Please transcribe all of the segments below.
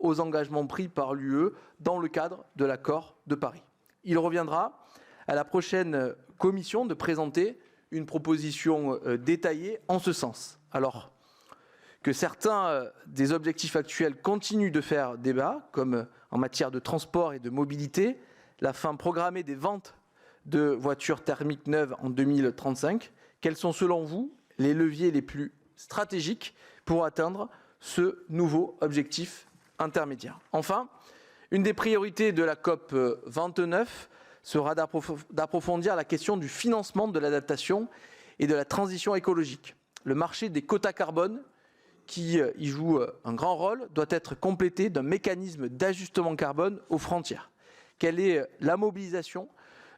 aux engagements pris par l'UE dans le cadre de l'accord de Paris. Il reviendra à la prochaine Commission de présenter une proposition détaillée en ce sens. Alors que certains des objectifs actuels continuent de faire débat, comme en matière de transport et de mobilité, la fin programmée des ventes de voitures thermiques neuves en 2035, quels sont selon vous les leviers les plus stratégiques pour atteindre ce nouveau objectif intermédiaire? Enfin, une des priorités de la COP 29 sera d'approfondir la question du financement de l'adaptation et de la transition écologique. Le marché des quotas carbone, qui y joue un grand rôle, doit être complété d'un mécanisme d'ajustement carbone aux frontières. Quelle est la mobilisation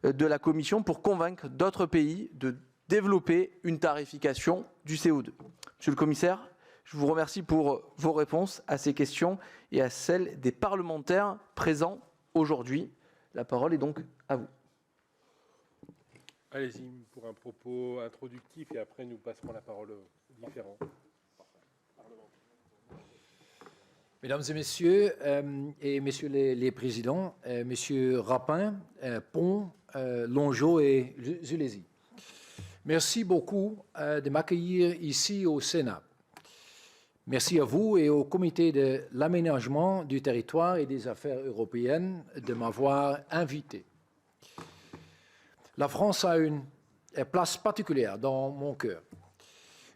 de la Commission pour convaincre d'autres pays de développer une tarification du CO2? Monsieur le Commissaire, je vous remercie pour vos réponses à ces questions et à celles des parlementaires présents aujourd'hui. La parole est donc à vous. Allez-y pour un propos introductif et après nous passerons la parole aux différents. Mesdames et messieurs, messieurs les présidents, messieurs Rapin, Pont, Longeau et Zulesi, merci beaucoup de m'accueillir ici au Sénat. Merci à vous et au Comité de l'aménagement du territoire et des affaires européennes de m'avoir invité. La France a une place particulière dans mon cœur.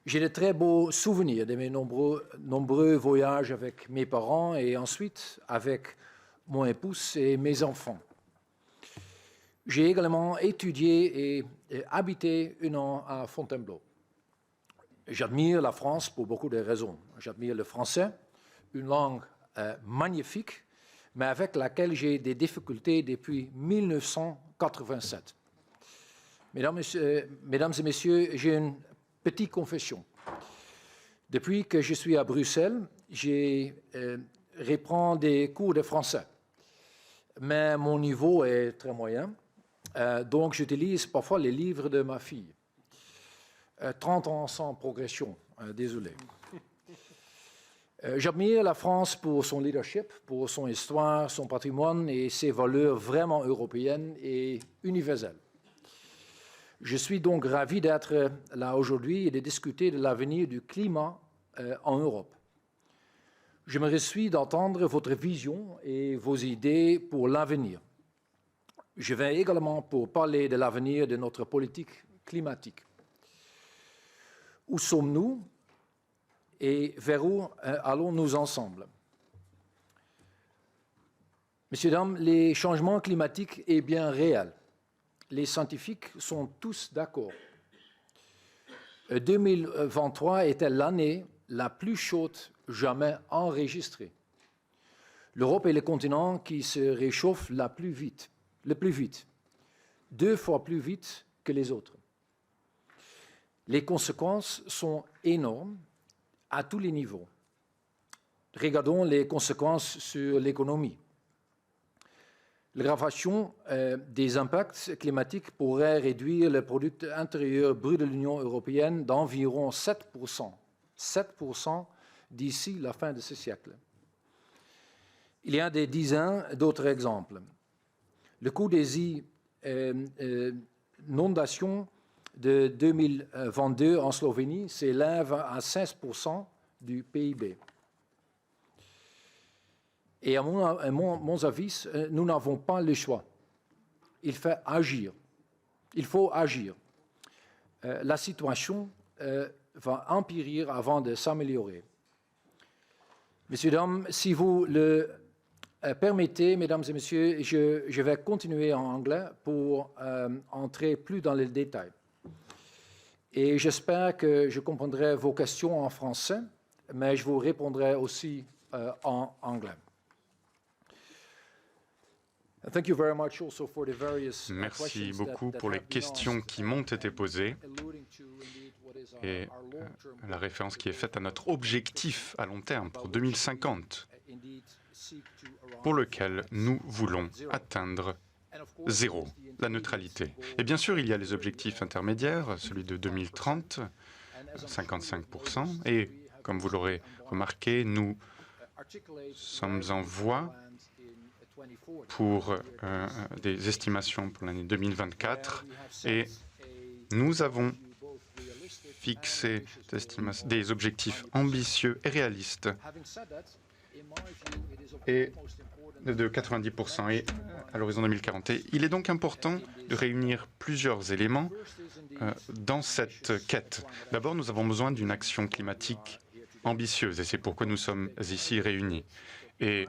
J'ai de très beaux souvenirs de mes nombreux voyages avec mes parents et ensuite avec mon épouse et mes enfants. J'ai également étudié et habité un an à Fontainebleau. J'admire la France pour beaucoup de raisons. J'admire le français, une langue magnifique, mais avec laquelle j'ai des difficultés depuis 1987. Mesdames et messieurs, j'ai une petite confession. Depuis que je suis à Bruxelles, j'ai reprends des cours de français, mais mon niveau est très moyen, donc j'utilise parfois les livres de ma fille. 30 ans sans progression, désolé. J'admire la France pour son leadership, pour son histoire, son patrimoine et ses valeurs vraiment européennes et universelles. Je suis donc ravi d'être là aujourd'hui et de discuter de l'avenir du climat en Europe. Je me réjouis d'entendre votre vision et vos idées pour l'avenir. Je vais également pour parler de l'avenir de notre politique climatique. Où sommes-nous et vers où allons-nous ensemble? Messieurs, dames, les changements climatiques sont bien réels. Les scientifiques sont tous d'accord. 2023 était l'année la plus chaude jamais enregistrée. L'Europe est le continent qui se réchauffe le plus vite, 2 fois plus vite que les autres. Les conséquences sont énormes à tous les niveaux. Regardons les conséquences sur l'économie. L'aggravation des impacts climatiques pourrait réduire le produit intérieur brut de l'Union européenne d'environ 7% d'ici la fin de ce siècle. Il y a des dizaines d'autres exemples. Le coût des inondations de 2022 en Slovénie s'élève à 16% du PIB. Et à mon avis, nous n'avons pas le choix. Il faut agir. La situation va empirer avant de s'améliorer. Messieurs, dames, si vous le permettez, mesdames et messieurs, je vais continuer en anglais pour entrer plus dans les détails. Et j'espère que je comprendrai vos questions en français, mais je vous répondrai aussi en anglais. Merci beaucoup pour les questions qui m'ont été posées et la référence qui est faite à notre objectif à long terme pour 2050, pour lequel nous voulons atteindre zéro, la neutralité. Et bien sûr, il y a les objectifs intermédiaires, celui de 2030, 55%, et comme vous l'aurez remarqué, nous sommes en voie pour des estimations pour l'année 2024 et nous avons fixé des objectifs ambitieux et réalistes et de 90% et à l'horizon 2040. Et il est donc important de réunir plusieurs éléments dans cette quête. D'abord, nous avons besoin d'une action climatique ambitieuse et c'est pourquoi nous sommes ici réunis. Et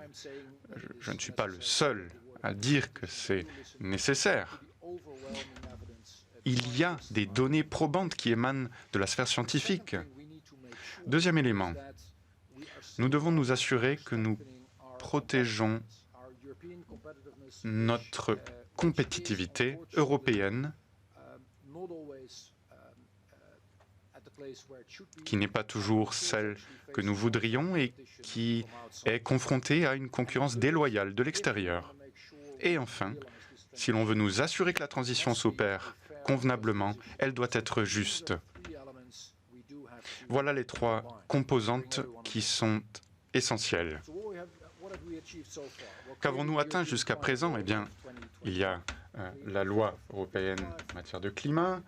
je ne suis pas le seul à dire que c'est nécessaire. Il y a des données probantes qui émanent de la sphère scientifique. Deuxième élément, nous devons nous assurer que nous protégeons notre compétitivité européenne, qui n'est pas toujours celle que nous voudrions et qui est confrontée à une concurrence déloyale de l'extérieur. Et enfin, si l'on veut nous assurer que la transition s'opère convenablement, elle doit être juste. Voilà les trois composantes qui sont essentielles. Qu'avons-nous atteint jusqu'à présent? Eh bien, il y a la loi européenne en matière de climat,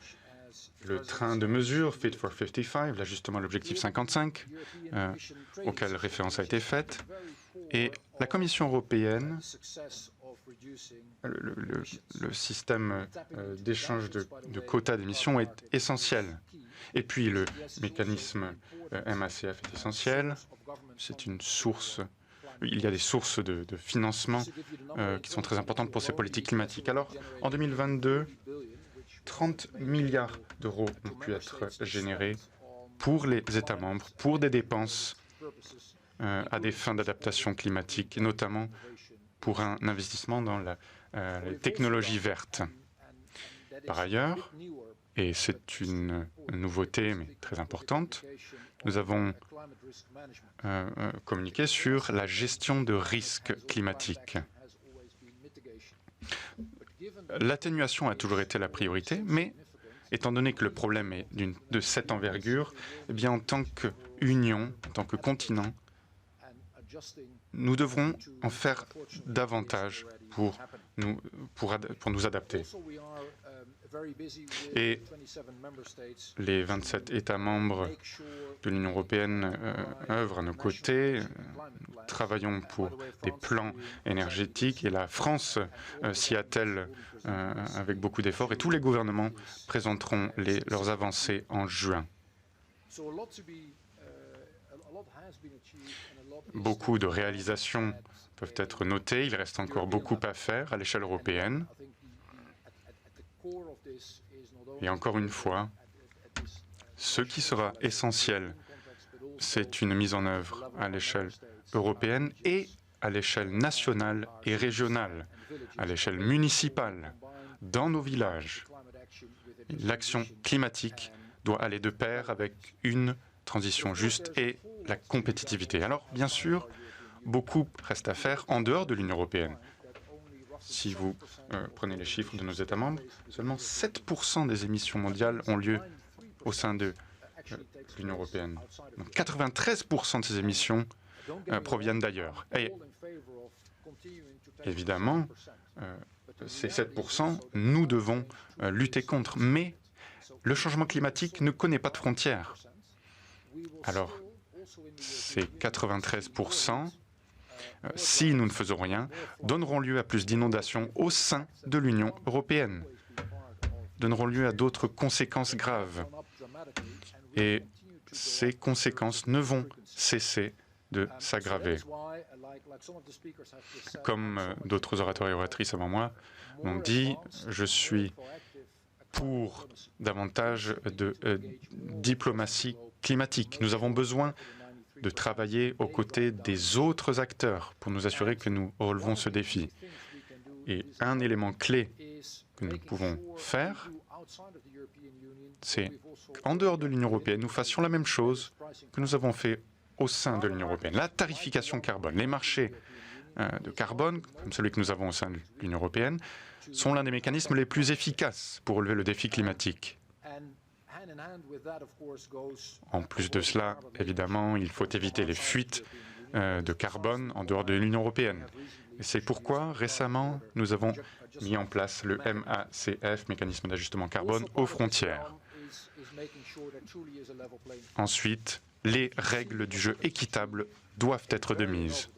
le train de mesures Fit for 55, l'ajustement à l'objectif 55, auquel référence a été faite, et la Commission européenne, le système d'échange de quotas d'émissions est essentiel. Et puis le mécanisme MACF est essentiel. C'est une source. Il y a des sources de financement qui sont très importantes pour ces politiques climatiques. Alors, en 2022, 30 milliards d'euros ont pu être générés pour les États membres, pour des dépenses à des fins d'adaptation climatique, et notamment pour un investissement dans les technologies vertes. Par ailleurs, et c'est une nouveauté mais très importante, nous avons communiqué sur la gestion de risques climatiques. L'atténuation a toujours été la priorité, mais étant donné que le problème est de cette envergure, eh bien, en tant qu'union, en tant que continent, nous devrons en faire davantage pour nous adapter. Et les 27 États membres de l'Union européenne œuvrent à nos côtés. Nous travaillons pour des plans énergétiques et la France s'y attelle avec beaucoup d'efforts et tous les gouvernements présenteront leurs avancées en juin. Beaucoup de réalisations peuvent être notées. Il reste encore beaucoup à faire à l'échelle européenne. Et encore une fois, ce qui sera essentiel, c'est une mise en œuvre à l'échelle européenne et à l'échelle nationale et régionale, à l'échelle municipale, dans nos villages. L'action climatique doit aller de pair avec une transition juste et la compétitivité. Alors, bien sûr, beaucoup reste à faire en dehors de l'Union européenne. Si vous prenez les chiffres de nos États membres, seulement 7% des émissions mondiales ont lieu au sein de l'Union européenne. Donc 93% de ces émissions proviennent d'ailleurs. Et évidemment, ces 7%, nous devons lutter contre. Mais le changement climatique ne connaît pas de frontières. Alors, ces 93%, si nous ne faisons rien, donneront lieu à plus d'inondations au sein de l'Union européenne, donneront lieu à d'autres conséquences graves. Et ces conséquences ne vont cesser de s'aggraver. Comme d'autres orateurs et oratrices avant moi l'ont dit, je suis pour davantage de diplomatie climatique. Nous avons besoin de travailler aux côtés des autres acteurs pour nous assurer que nous relevons ce défi. Et un élément clé que nous pouvons faire, c'est qu'en dehors de l'Union européenne, nous fassions la même chose que nous avons fait au sein de l'Union européenne. La tarification carbone, les marchés de carbone, comme celui que nous avons au sein de l'Union européenne, sont l'un des mécanismes les plus efficaces pour relever le défi climatique. En plus de cela, évidemment, il faut éviter les fuites de carbone en dehors de l'Union européenne. C'est pourquoi, récemment, nous avons mis en place le MACF, mécanisme d'ajustement carbone, aux frontières. Ensuite, les règles du jeu équitable doivent être de mise.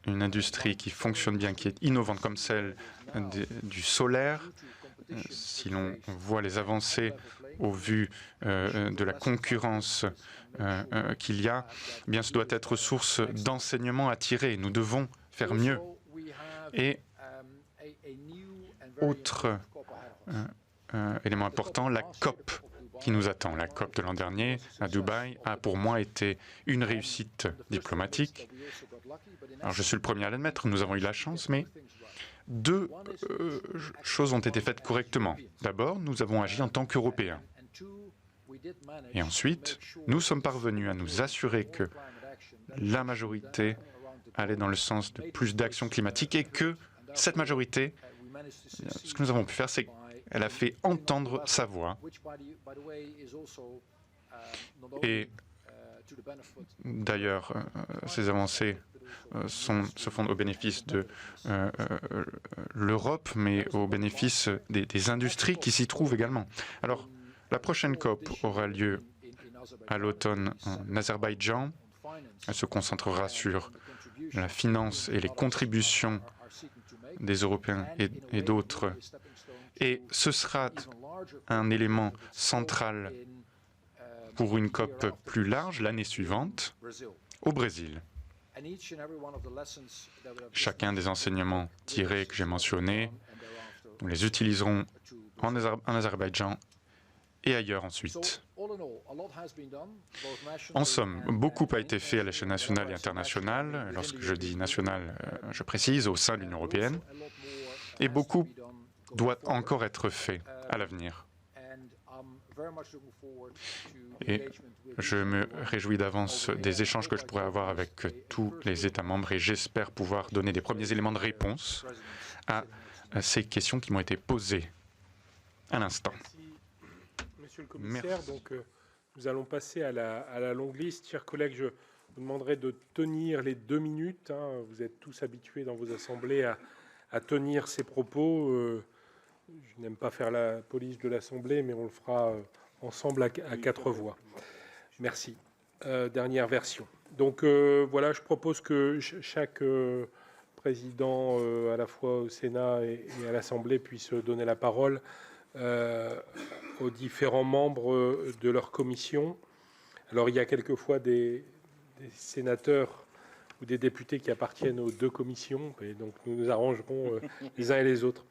Une industrie qui fonctionne bien, qui est innovante comme celle du solaire, si l'on voit les avancées au vu de la concurrence qu'il y a, eh bien, ce doit être source d'enseignement à tirer. Nous devons faire mieux. Et autre élément important, la COP qui nous attend. La COP de l'an dernier à Dubaï a pour moi été une réussite diplomatique. Alors je suis le premier à l'admettre, nous avons eu la chance, mais deux choses ont été faites correctement. D'abord, nous avons agi en tant qu'Européens. Et ensuite, nous sommes parvenus à nous assurer que la majorité allait dans le sens de plus d'action climatique et que cette majorité, ce que nous avons pu faire, c'est qu'elle a fait entendre sa voix. Et d'ailleurs, ces avancées se font au bénéfice de l'Europe, mais au bénéfice des industries qui s'y trouvent également. Alors, la prochaine COP aura lieu à l'automne en Azerbaïdjan. Elle se concentrera sur la finance et les contributions des Européens et d'autres. Et ce sera un élément central pour une COP plus large l'année suivante au Brésil. Chacun des enseignements tirés que j'ai mentionnés, nous les utiliserons en Azerbaïdjan et ailleurs ensuite. En somme, beaucoup a été fait à l'échelle nationale et internationale. Lorsque je dis national, je précise au sein de l'Union européenne. Et beaucoup doit encore être fait à l'avenir. Et je me réjouis d'avance des échanges que je pourrai avoir avec tous les États membres et j'espère pouvoir donner des premiers éléments de réponse à ces questions qui m'ont été posées à l'instant. Monsieur le commissaire, donc, nous allons passer à la longue liste. Chers collègues, je vous demanderai de tenir les 2 minutes. Hein. Vous êtes tous habitués dans vos assemblées à tenir ces propos. Je n'aime pas faire la police de l'Assemblée, mais on le fera ensemble à 4 voix. Merci. Dernière version. Donc voilà, je propose que chaque président, à la fois au Sénat et à l'Assemblée, puisse donner la parole aux différents membres de leur commission. Alors il y a quelquefois des sénateurs ou des députés qui appartiennent aux 2 commissions, et donc nous nous arrangerons les uns et les autres.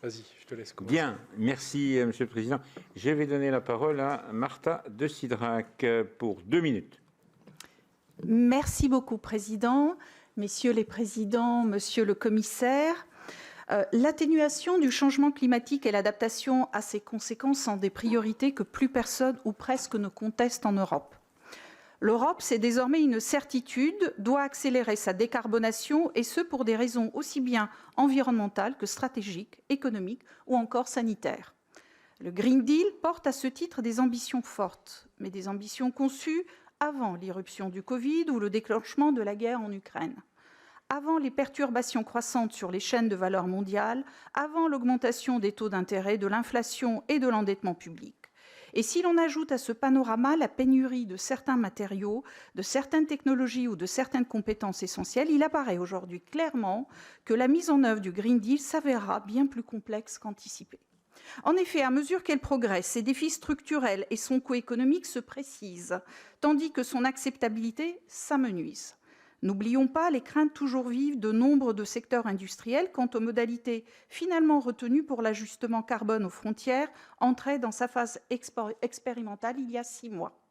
Vas-y, je te laisse commencer. Bien, merci Monsieur le Président. Je vais donner la parole à Marta de Cidrac pour 2 minutes. Merci beaucoup, Président. Messieurs les présidents, Monsieur le commissaire, l'atténuation du changement climatique et l'adaptation à ses conséquences sont des priorités que plus personne ou presque ne conteste en Europe. L'Europe, c'est désormais une certitude, doit accélérer sa décarbonation et ce pour des raisons aussi bien environnementales que stratégiques, économiques ou encore sanitaires. Le Green Deal porte à ce titre des ambitions fortes, mais des ambitions conçues avant l'irruption du Covid ou le déclenchement de la guerre en Ukraine, avant les perturbations croissantes sur les chaînes de valeur mondiales, avant l'augmentation des taux d'intérêt, de l'inflation et de l'endettement public. Et si l'on ajoute à ce panorama la pénurie de certains matériaux, de certaines technologies ou de certaines compétences essentielles, il apparaît aujourd'hui clairement que la mise en œuvre du Green Deal s'avérera bien plus complexe qu'anticipé. En effet, à mesure qu'elle progresse, ses défis structurels et son coût économique se précisent, tandis que son acceptabilité s'amenuise. N'oublions pas les craintes toujours vives de nombre de secteurs industriels quant aux modalités finalement retenues pour l'ajustement carbone aux frontières, entré dans sa phase expérimentale il y a 6 mois.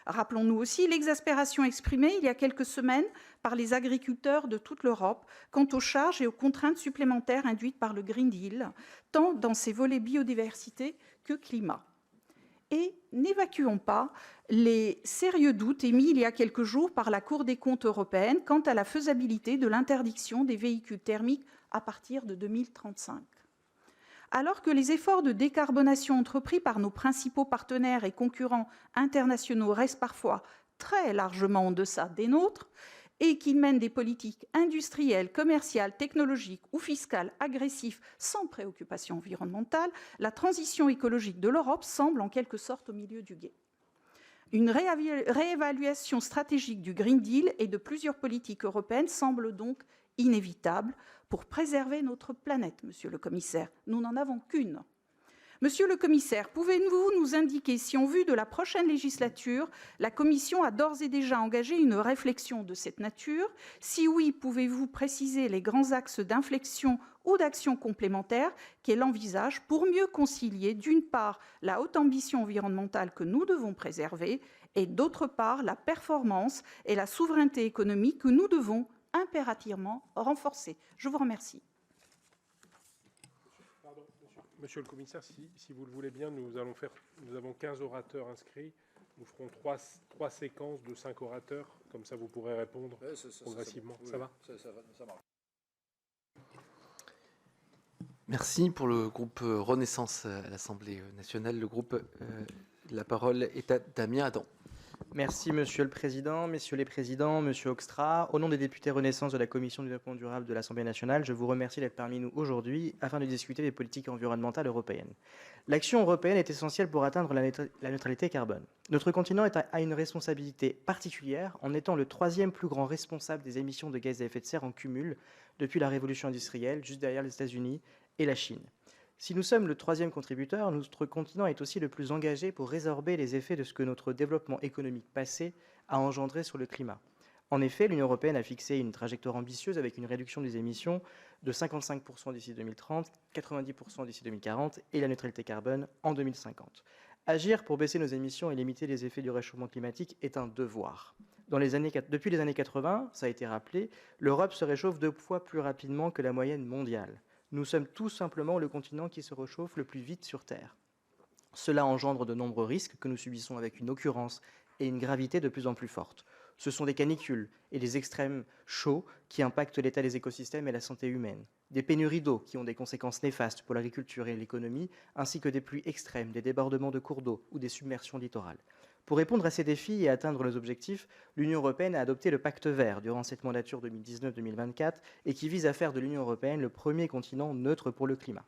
Rappelons-nous aussi l'exaspération exprimée il y a quelques semaines par les agriculteurs de toute l'Europe quant aux charges et aux contraintes supplémentaires induites par le Green Deal, tant dans ses volets biodiversité que climat. Et n'évacuons pas les sérieux doutes émis il y a quelques jours par la Cour des comptes européenne quant à la faisabilité de l'interdiction des véhicules thermiques à partir de 2035. Alors que les efforts de décarbonation entrepris par nos principaux partenaires et concurrents internationaux restent parfois très largement en deçà des nôtres et qu'il mène des politiques industrielles, commerciales, technologiques ou fiscales agressives sans préoccupation environnementale, la transition écologique de l'Europe semble en quelque sorte au milieu du gué. Une réévaluation stratégique du Green Deal et de plusieurs politiques européennes semble donc inévitable pour préserver notre planète, monsieur le commissaire. Nous n'en avons qu'une. Monsieur le commissaire, pouvez-vous nous indiquer si, en vue de la prochaine législature, la Commission a d'ores et déjà engagé une réflexion de cette nature? Si oui, pouvez-vous préciser les grands axes d'inflexion ou d'action complémentaire qu'elle envisage pour mieux concilier, d'une part, la haute ambition environnementale que nous devons préserver et, d'autre part, la performance et la souveraineté économique que nous devons impérativement renforcer? Je vous remercie. Monsieur le commissaire, si vous le voulez bien, nous avons 15 orateurs inscrits. Nous ferons trois séquences de 5 orateurs. Comme ça, vous pourrez répondre progressivement. Ça va? Ça marche. Merci pour le groupe Renaissance à l'Assemblée nationale. Le groupe, la parole est à Damien Adam. Merci Monsieur le Président, Messieurs les Présidents, Monsieur Hoekstra. Au nom des députés Renaissance de la Commission du développement durable de l'Assemblée nationale, je vous remercie d'être parmi nous aujourd'hui afin de discuter des politiques environnementales européennes. L'action européenne est essentielle pour atteindre la neutralité carbone. Notre continent a une responsabilité particulière en étant le 3e plus grand responsable des émissions de gaz à effet de serre en cumul depuis la révolution industrielle, juste derrière les États-Unis et la Chine. Si nous sommes le 3e contributeur, notre continent est aussi le plus engagé pour résorber les effets de ce que notre développement économique passé a engendré sur le climat. En effet, l'Union européenne a fixé une trajectoire ambitieuse avec une réduction des émissions de 55% d'ici 2030, 90% d'ici 2040 et la neutralité carbone en 2050. Agir pour baisser nos émissions et limiter les effets du réchauffement climatique est un devoir. Depuis les années 80, ça a été rappelé, l'Europe se réchauffe 2 fois plus rapidement que la moyenne mondiale. Nous sommes tout simplement le continent qui se réchauffe le plus vite sur Terre. Cela engendre de nombreux risques que nous subissons avec une occurrence et une gravité de plus en plus fortes. Ce sont des canicules et des extrêmes chauds qui impactent l'état des écosystèmes et la santé humaine, des pénuries d'eau qui ont des conséquences néfastes pour l'agriculture et l'économie, ainsi que des pluies extrêmes, des débordements de cours d'eau ou des submersions littorales. Pour répondre à ces défis et atteindre nos objectifs, l'Union européenne a adopté le Pacte vert durant cette mandature 2019-2024 et qui vise à faire de l'Union européenne le premier continent neutre pour le climat.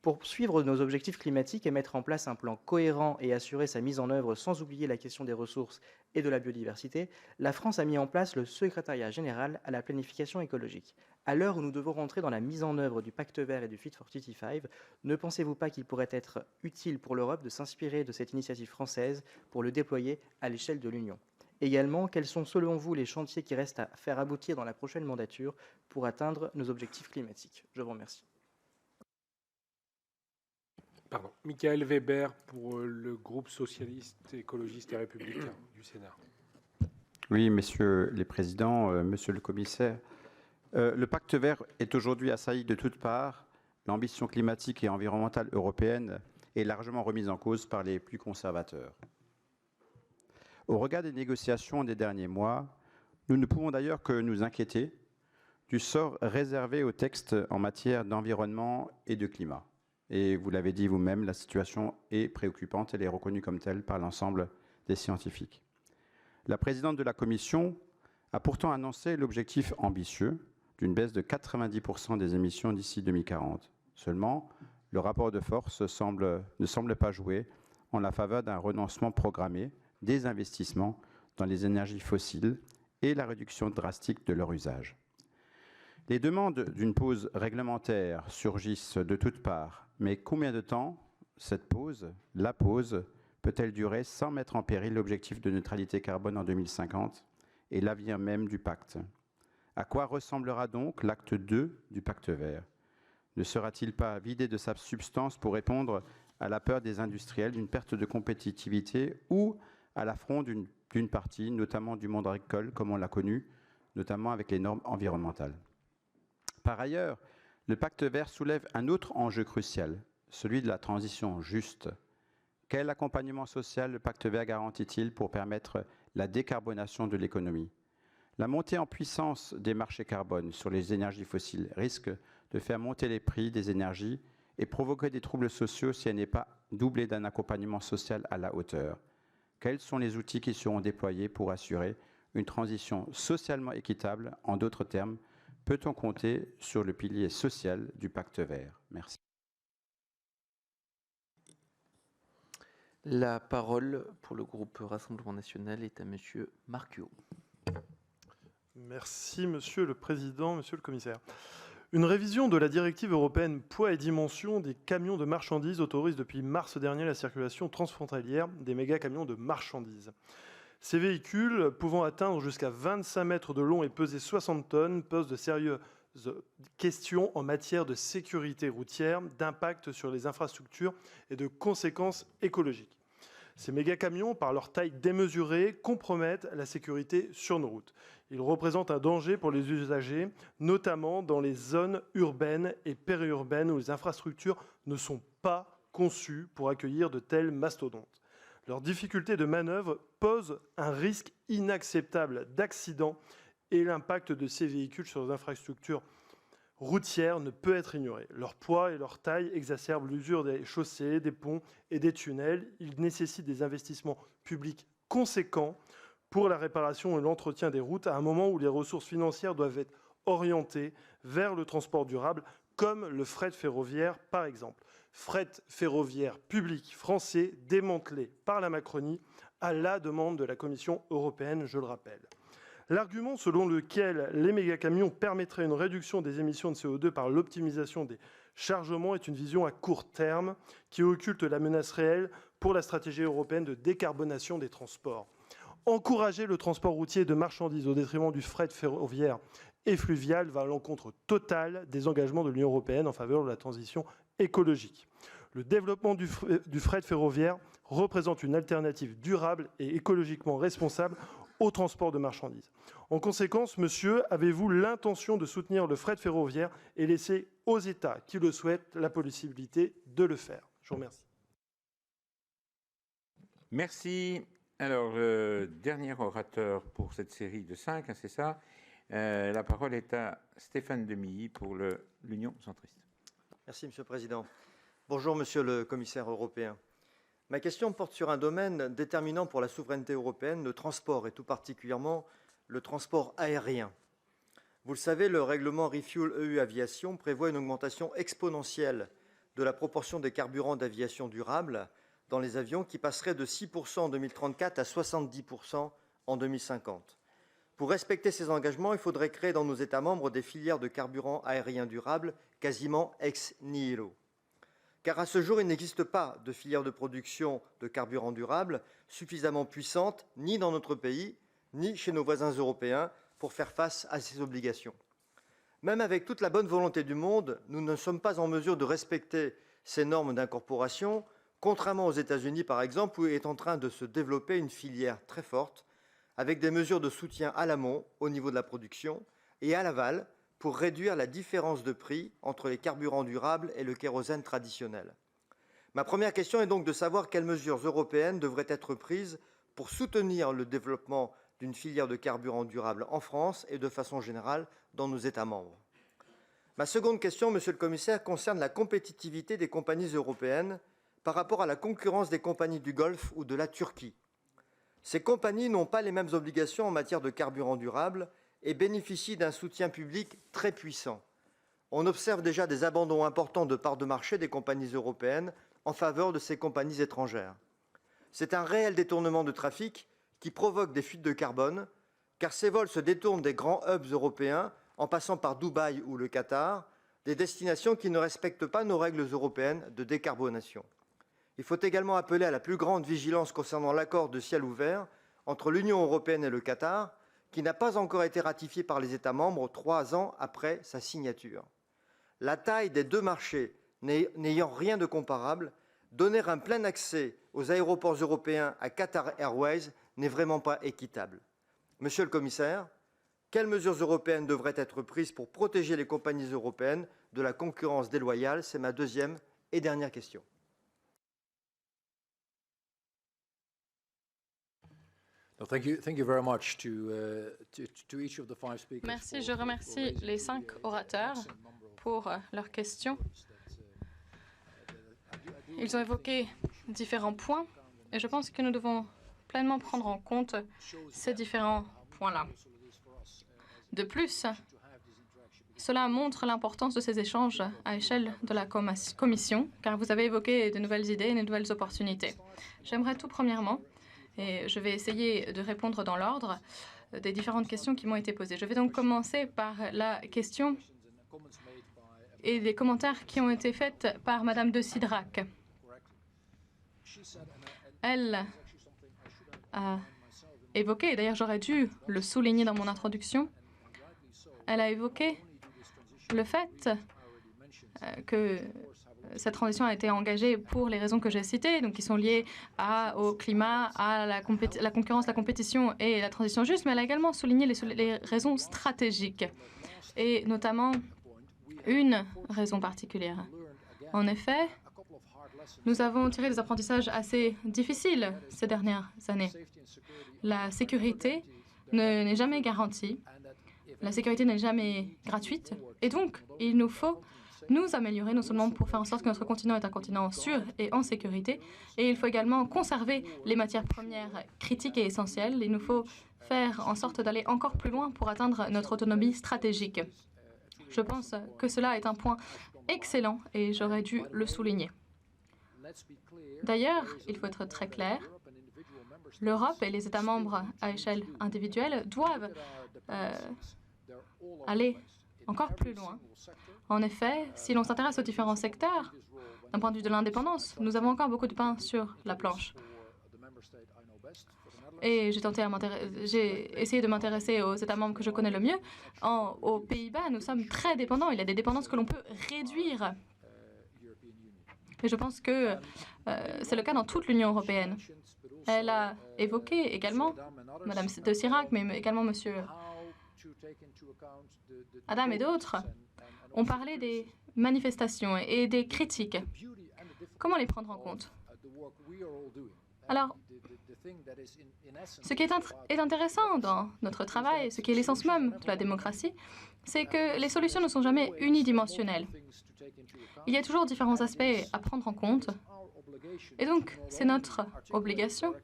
Pour suivre nos objectifs climatiques et mettre en place un plan cohérent et assurer sa mise en œuvre sans oublier la question des ressources et de la biodiversité, la France a mis en place le secrétariat général à la planification écologique. À l'heure où nous devons rentrer dans la mise en œuvre du Pacte vert et du Fit for 55, ne pensez-vous pas qu'il pourrait être utile pour l'Europe de s'inspirer de cette initiative française pour le déployer à l'échelle de l'Union? Également, quels sont selon vous les chantiers qui restent à faire aboutir dans la prochaine mandature pour atteindre nos objectifs climatiques? Je vous remercie. Pardon. Michael Weber pour le groupe socialiste, écologiste et républicain du Sénat. Oui, messieurs les présidents, monsieur le commissaire, le pacte vert est aujourd'hui assailli de toutes parts. L'ambition climatique et environnementale européenne est largement remise en cause par les plus conservateurs. Au regard des négociations des derniers mois, nous ne pouvons d'ailleurs que nous inquiéter du sort réservé aux textes en matière d'environnement et de climat. Et vous l'avez dit vous-même, la situation est préoccupante, elle est reconnue comme telle par l'ensemble des scientifiques. La présidente de la Commission a pourtant annoncé l'objectif ambitieux d'une baisse de 90% des émissions d'ici 2040. Seulement, le rapport de force ne semble pas jouer en la faveur d'un renoncement programmé des investissements dans les énergies fossiles et la réduction drastique de leur usage. Les demandes d'une pause réglementaire surgissent de toutes parts, mais combien de temps cette pause, la pause, peut-elle durer sans mettre en péril l'objectif de neutralité carbone en 2050 et l'avenir même du pacte? À quoi ressemblera donc l'acte 2 du pacte vert? Ne sera-t-il pas vidé de sa substance pour répondre à la peur des industriels d'une perte de compétitivité ou à l'affront d'une partie, notamment du monde agricole, comme on l'a connu, notamment avec les normes environnementales? Par ailleurs, le pacte vert soulève un autre enjeu crucial, celui de la transition juste. Quel accompagnement social le pacte vert garantit-il pour permettre la décarbonation de l'économie? La montée en puissance des marchés carbone sur les énergies fossiles risque de faire monter les prix des énergies et provoquer des troubles sociaux si elle n'est pas doublée d'un accompagnement social à la hauteur. Quels sont les outils qui seront déployés pour assurer une transition socialement équitable? En d'autres termes, peut-on compter sur le pilier social du Pacte vert? Merci. La parole pour le groupe Rassemblement national est à Monsieur Marcuot. Merci Monsieur le Président, Monsieur le Commissaire. Une révision de la directive européenne poids et dimension des camions de marchandises autorise depuis mars dernier la circulation transfrontalière des méga-camions de marchandises. Ces véhicules, pouvant atteindre jusqu'à 25 mètres de long et peser 60 tonnes, posent de sérieuses questions en matière de sécurité routière, d'impact sur les infrastructures et de conséquences écologiques. Ces méga-camions, par leur taille démesurée, compromettent la sécurité sur nos routes. Ils représentent un danger pour les usagers, notamment dans les zones urbaines et périurbaines où les infrastructures ne sont pas conçues pour accueillir de tels mastodontes. Leur difficulté de manœuvre pose un risque inacceptable d'accident et l'impact de ces véhicules sur les infrastructures routières ne peut être ignoré. Leur poids et leur taille exacerbent l'usure des chaussées, des ponts et des tunnels. Ils nécessitent des investissements publics conséquents pour la réparation et l'entretien des routes à un moment où les ressources financières doivent être orientées vers le transport durable, comme le fret ferroviaire par exemple. Fret ferroviaire public français démantelé par la Macronie à la demande de la Commission européenne, je le rappelle. L'argument selon lequel les mégacamions permettraient une réduction des émissions de CO2 par l'optimisation des chargements est une vision à court terme qui occulte la menace réelle pour la stratégie européenne de décarbonation des transports. Encourager le transport routier de marchandises au détriment du fret ferroviaire et fluvial va à l'encontre totale des engagements de l'Union européenne en faveur de la transition écologique. Le développement du fret ferroviaire représente une alternative durable et écologiquement responsable au transport de marchandises. En conséquence, monsieur, avez-vous l'intention de soutenir le fret ferroviaire et laisser aux États qui le souhaitent la possibilité de le faire? Je vous remercie. Merci. Alors, le dernier orateur pour cette série de 5, c'est ça. La parole est à Stéphane Demilly pour l'Union centriste. Merci, Monsieur le Président. Bonjour, Monsieur le Commissaire européen. Ma question porte sur un domaine déterminant pour la souveraineté européenne, le transport, et tout particulièrement le transport aérien. Vous le savez, le règlement Refuel EU Aviation prévoit une augmentation exponentielle de la proportion des carburants d'aviation durable dans les avions qui passerait de 6% en 2034 à 70% en 2050. Pour respecter ces engagements, il faudrait créer dans nos États membres des filières de carburants aériens durables quasiment ex nihilo. Car à ce jour, il n'existe pas de filière de production de carburant durable suffisamment puissante, ni dans notre pays, ni chez nos voisins européens, pour faire face à ces obligations. Même avec toute la bonne volonté du monde, nous ne sommes pas en mesure de respecter ces normes d'incorporation, contrairement aux États-Unis, par exemple, où est en train de se développer une filière très forte, avec des mesures de soutien à l'amont, au niveau de la production, et à l'aval, pour réduire la différence de prix entre les carburants durables et le kérosène traditionnel. Ma première question est donc de savoir quelles mesures européennes devraient être prises pour soutenir le développement d'une filière de carburants durables en France et de façon générale dans nos États membres. Ma seconde question, Monsieur le Commissaire, concerne la compétitivité des compagnies européennes par rapport à la concurrence des compagnies du Golfe ou de la Turquie. Ces compagnies n'ont pas les mêmes obligations en matière de carburants durables et bénéficient d'un soutien public très puissant. On observe déjà des abandons importants de parts de marché des compagnies européennes en faveur de ces compagnies étrangères. C'est un réel détournement de trafic qui provoque des fuites de carbone, car ces vols se détournent des grands hubs européens en passant par Dubaï ou le Qatar, des destinations qui ne respectent pas nos règles européennes de décarbonation. Il faut également appeler à la plus grande vigilance concernant l'accord de ciel ouvert entre l'Union européenne et le Qatar, qui n'a pas encore été ratifié par les États membres 3 ans après sa signature. La taille des deux marchés n'ayant rien de comparable, donner un plein accès aux aéroports européens à Qatar Airways n'est vraiment pas équitable. Monsieur le Commissaire, quelles mesures européennes devraient être prises pour protéger les compagnies européennes de la concurrence déloyale? C'est ma deuxième et dernière question. Merci, je remercie les 5 orateurs pour leurs questions. Ils ont évoqué différents points et je pense que nous devons pleinement prendre en compte ces différents points-là. De plus, cela montre l'importance de ces échanges à échelle de la Commission, car vous avez évoqué de nouvelles idées et de nouvelles opportunités. J'aimerais tout premièrement, et je vais essayer de répondre dans l'ordre des différentes questions qui m'ont été posées. Je vais donc commencer par la question et les commentaires qui ont été faits par Madame de Sidrac. Elle a évoqué, et d'ailleurs j'aurais dû le souligner dans mon introduction, elle a évoqué le fait que cette transition a été engagée pour les raisons que j'ai citées, donc qui sont liées au climat, à la concurrence, la compétition et la transition juste, mais elle a également souligné les raisons stratégiques, et notamment une raison particulière. En effet, nous avons tiré des apprentissages assez difficiles ces dernières années. La sécurité n'est jamais garantie. La sécurité n'est jamais gratuite et donc il nous faut nous améliorer non seulement pour faire en sorte que notre continent est un continent sûr et en sécurité, et il faut également conserver les matières premières critiques et essentielles. Il nous faut faire en sorte d'aller encore plus loin pour atteindre notre autonomie stratégique. Je pense que cela est un point excellent et j'aurais dû le souligner. D'ailleurs, il faut être très clair, l'Europe et les États membres à échelle individuelle doivent aller encore plus loin. En effet, si l'on s'intéresse aux différents secteurs, d'un point de vue de l'indépendance, nous avons encore beaucoup de pain sur la planche. Et j'ai essayé de m'intéresser aux États membres que je connais le mieux. Aux Pays-Bas, nous sommes très dépendants. Il y a des dépendances que l'on peut réduire. Et je pense que c'est le cas dans toute l'Union européenne. Elle a évoqué également, Madame de Sirac, mais également Monsieur Adam et d'autres, ont parlé des manifestations et des critiques. Comment les prendre en compte? Alors, ce qui est intéressant dans notre travail, ce qui est l'essence même de la démocratie, c'est que les solutions ne sont jamais unidimensionnelles. Il y a toujours différents aspects à prendre en compte. Et donc, c'est notre obligation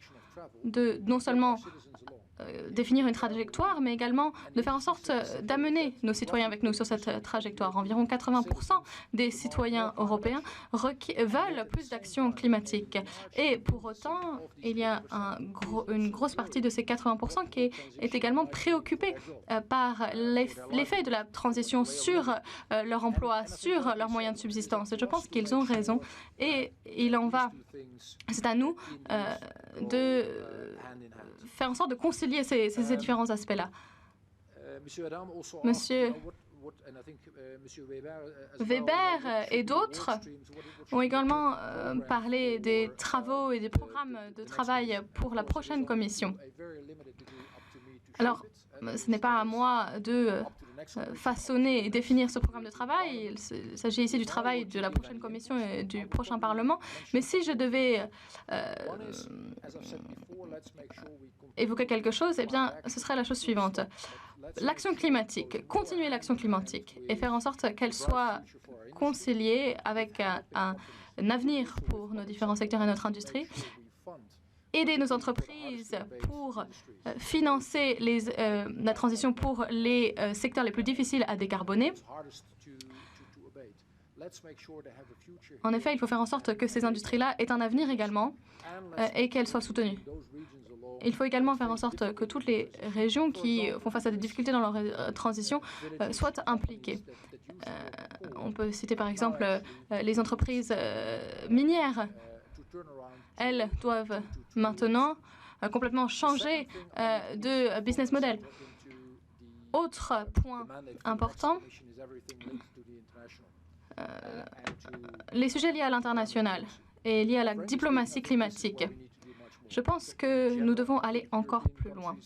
de non seulement définir une trajectoire, mais également de faire en sorte d'amener nos citoyens avec nous sur cette trajectoire. Environ 80% des citoyens européens veulent plus d'action climatique. Et pour autant, il y a une grosse partie de ces 80% qui est également préoccupée par l'effet de la transition sur leur emploi, sur leurs moyens de subsistance. Et je pense qu'ils ont raison. Et c'est à nous de faire en sorte de concilier ces différents aspects-là. Monsieur Weber et d'autres ont également parlé des travaux et des programmes de travail pour la prochaine commission. Alors, ce n'est pas à moi de façonner et définir ce programme de travail. Il s'agit ici du travail de la prochaine commission et du prochain Parlement. Mais si je devais évoquer quelque chose, eh bien, ce serait la chose suivante. L'action climatique, continuer l'action climatique et faire en sorte qu'elle soit conciliée avec un avenir pour nos différents secteurs et notre industrie. Aider nos entreprises pour financer la transition pour les secteurs les plus difficiles à décarboner. En effet, il faut faire en sorte que ces industries-là aient un avenir également et qu'elles soient soutenues. Il faut également faire en sorte que toutes les régions qui font face à des difficultés dans leur transition soient impliquées. On peut citer par exemple les entreprises minières. Elles doivent maintenant complètement changer de business model. Autre point important, les sujets liés à l'international et liés à la diplomatie climatique. Je pense que nous devons aller encore plus loin.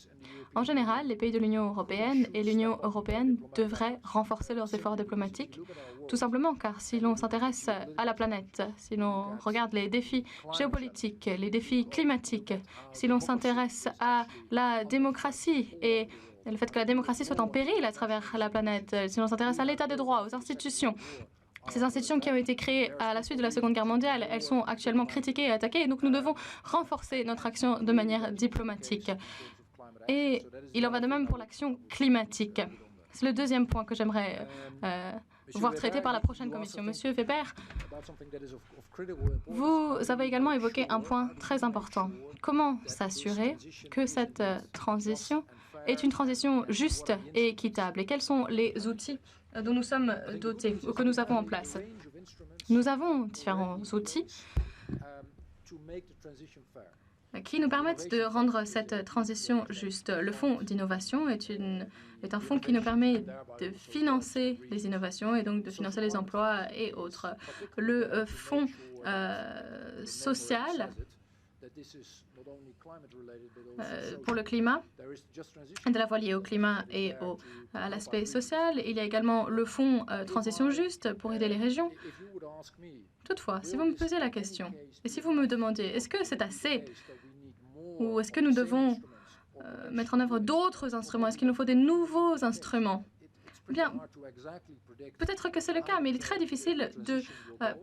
En général, les pays de l'Union européenne et l'Union européenne devraient renforcer leurs efforts diplomatiques, tout simplement car si l'on s'intéresse à la planète, si l'on regarde les défis géopolitiques, les défis climatiques, si l'on s'intéresse à la démocratie et le fait que la démocratie soit en péril à travers la planète, si l'on s'intéresse à l'état de droit, aux institutions, Ces institutions qui ont été créées à la suite de la Seconde Guerre mondiale, elles sont actuellement critiquées et attaquées, et donc nous devons renforcer notre action de manière diplomatique. Et il en va de même pour l'action climatique. C'est le deuxième point que j'aimerais voir traité par la prochaine commission. Monsieur Weber, vous avez également évoqué un point très important. Comment s'assurer que cette transition est une transition juste et équitable? Et quels sont les outils dont nous sommes dotés ou que nous avons en place? Nous avons différents outils qui nous permettent de rendre cette transition juste. Le fonds d'innovation est un fonds qui nous permet de financer les innovations et donc de financer les emplois et autres. Le fonds social pour le climat, de la voie liée au climat et à l'aspect social. Il y a également le fonds transition juste pour aider les régions. Toutefois, si vous me posez la question, et si vous me demandez, est-ce que c'est assez, ou est-ce que nous devons mettre en œuvre d'autres instruments, est-ce qu'il nous faut des nouveaux instruments? Bien, peut-être que c'est le cas, mais il est très difficile de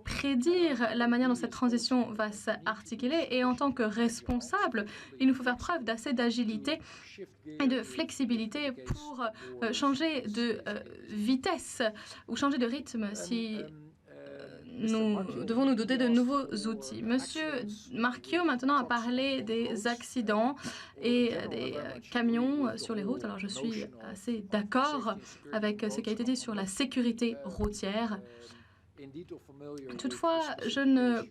prédire la manière dont cette transition va s'articuler. Et en tant que responsable, il nous faut faire preuve d'assez d'agilité et de flexibilité pour changer de vitesse ou changer de rythme si nous devons nous doter de nouveaux outils. Monsieur Marquio, maintenant, a parlé des accidents et des camions sur les routes. Alors, je suis assez d'accord avec ce qui a été dit sur la sécurité routière. Toutefois, je ne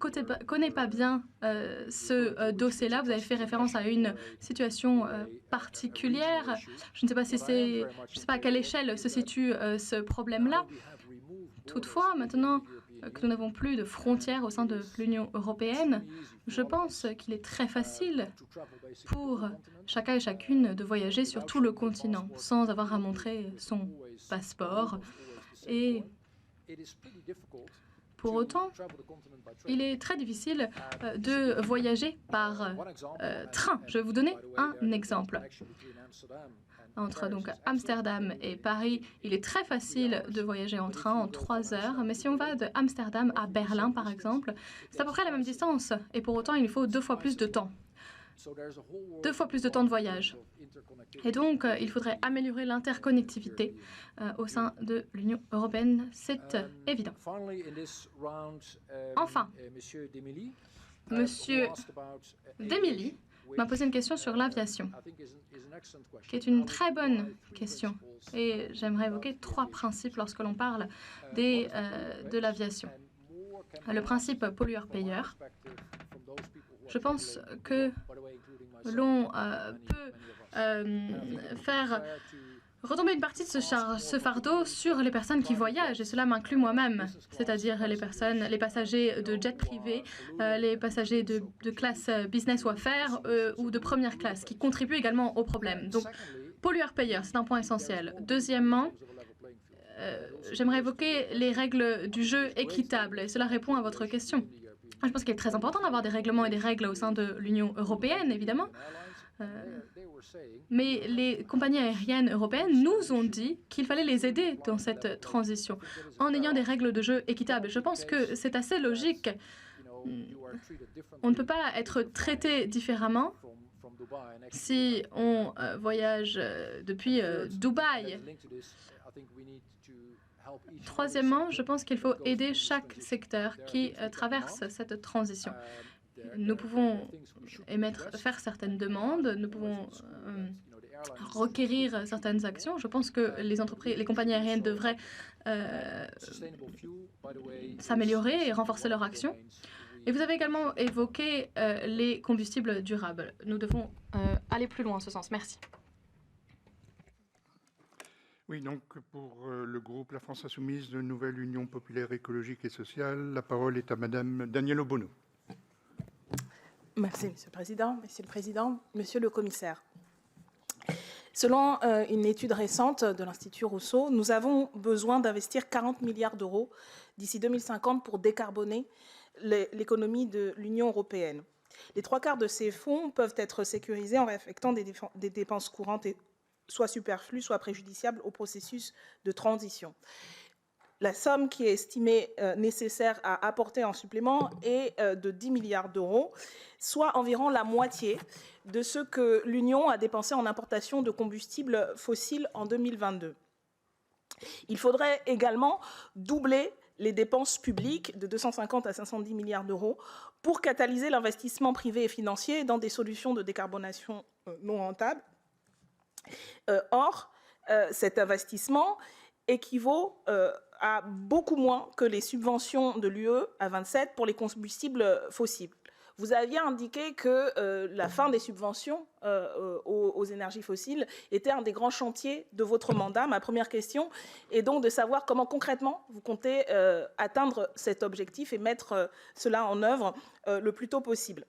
connais pas bien ce dossier-là. Vous avez fait référence à une situation particulière. Je ne sais pas si je ne sais pas à quelle échelle se situe ce problème-là. Toutefois, maintenant que nous n'avons plus de frontières au sein de l'Union européenne, je pense qu'il est très facile pour chacun et chacune de voyager sur tout le continent sans avoir à montrer son passeport. Et pour autant, il est très difficile de voyager par train. Je vais vous donner un exemple. Entre donc Amsterdam et Paris, il est très facile de voyager en train en 3 heures. Mais si on va de Amsterdam à Berlin, par exemple, c'est à peu près la même distance. Et pour autant, il faut 2 fois plus de temps. 2 fois plus de temps de voyage. Et donc, il faudrait améliorer l'interconnectivité au sein de l'Union européenne. C'est évident. Enfin, Monsieur Demilly m'a posé une question sur l'aviation, qui est une très bonne question. Et j'aimerais évoquer 3 principes lorsque l'on parle de l'aviation. Le principe pollueur-payeur. Je pense que l'on peut faire retomber une partie de ce fardeau sur les personnes qui voyagent, et cela m'inclut moi-même, c'est-à-dire les passagers de jet privé, les passagers de classe business ou affaires ou de première classe, qui contribuent également au problème. Donc, pollueur-payeur, c'est un point essentiel. Deuxièmement, j'aimerais évoquer les règles du jeu équitables, et cela répond à votre question. Je pense qu'il est très important d'avoir des règlements et des règles au sein de l'Union européenne, évidemment. Mais les compagnies aériennes européennes nous ont dit qu'il fallait les aider dans cette transition en ayant des règles de jeu équitables. Je pense que c'est assez logique. On ne peut pas être traité différemment si on voyage depuis Dubaï. Troisièmement, je pense qu'il faut aider chaque secteur qui traverse cette transition. Nous pouvons faire certaines demandes, nous pouvons requérir certaines actions. Je pense que les compagnies aériennes devraient s'améliorer et renforcer leur action. Et vous avez également évoqué les combustibles durables. Nous devons aller plus loin en ce sens. Merci. Oui, donc pour le groupe La France Insoumise de Nouvelle Union Populaire Écologique et Sociale, la parole est à Madame Danielle Obono. Merci, Monsieur le Président. Monsieur le Président, Monsieur le Commissaire. Selon une étude récente de l'Institut Rousseau, nous avons besoin d'investir 40 milliards d'euros d'ici 2050 pour décarboner l'économie de l'Union européenne. Les 3/4 de ces fonds peuvent être sécurisés en réaffectant des dépenses courantes soit superflues, soit préjudiciables au processus de transition. la somme qui est estimée nécessaire à apporter en supplément est de 10 milliards d'euros, soit environ la moitié de ce que l'Union a dépensé en importation de combustibles fossiles en 2022. Il faudrait également doubler les dépenses publiques de 250 à 510 milliards d'euros pour catalyser l'investissement privé et financier dans des solutions de décarbonation non rentables. Or, cet investissement équivaut à beaucoup moins que les subventions de l'UE à 27 pour les combustibles fossiles. Vous aviez indiqué que la fin des subventions aux énergies fossiles était un des grands chantiers de votre mandat. Ma première question est donc de savoir comment concrètement vous comptez atteindre cet objectif et mettre cela en œuvre le plus tôt possible.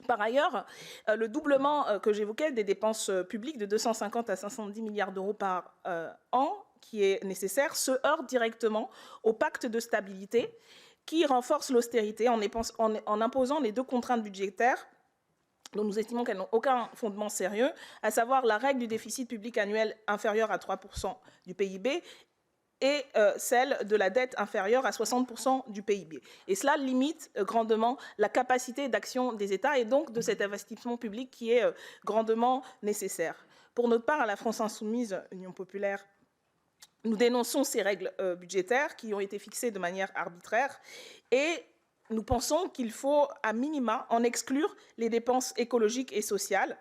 Par ailleurs, le doublement que j'évoquais des dépenses publiques de 250 à 510 milliards d'euros par an, qui est nécessaire, se heurte directement au pacte de stabilité qui renforce l'austérité en imposant les deux contraintes budgétaires dont nous estimons qu'elles n'ont aucun fondement sérieux, à savoir la règle du déficit public annuel inférieur à 3% du PIB et celle de la dette inférieure à 60% du PIB. Et cela limite grandement la capacité d'action des États et donc de cet investissement public qui est grandement nécessaire. Pour notre part, à la France Insoumise, Union populaire, nous dénonçons ces règles budgétaires qui ont été fixées de manière arbitraire et nous pensons qu'il faut, à minima, en exclure les dépenses écologiques et sociales,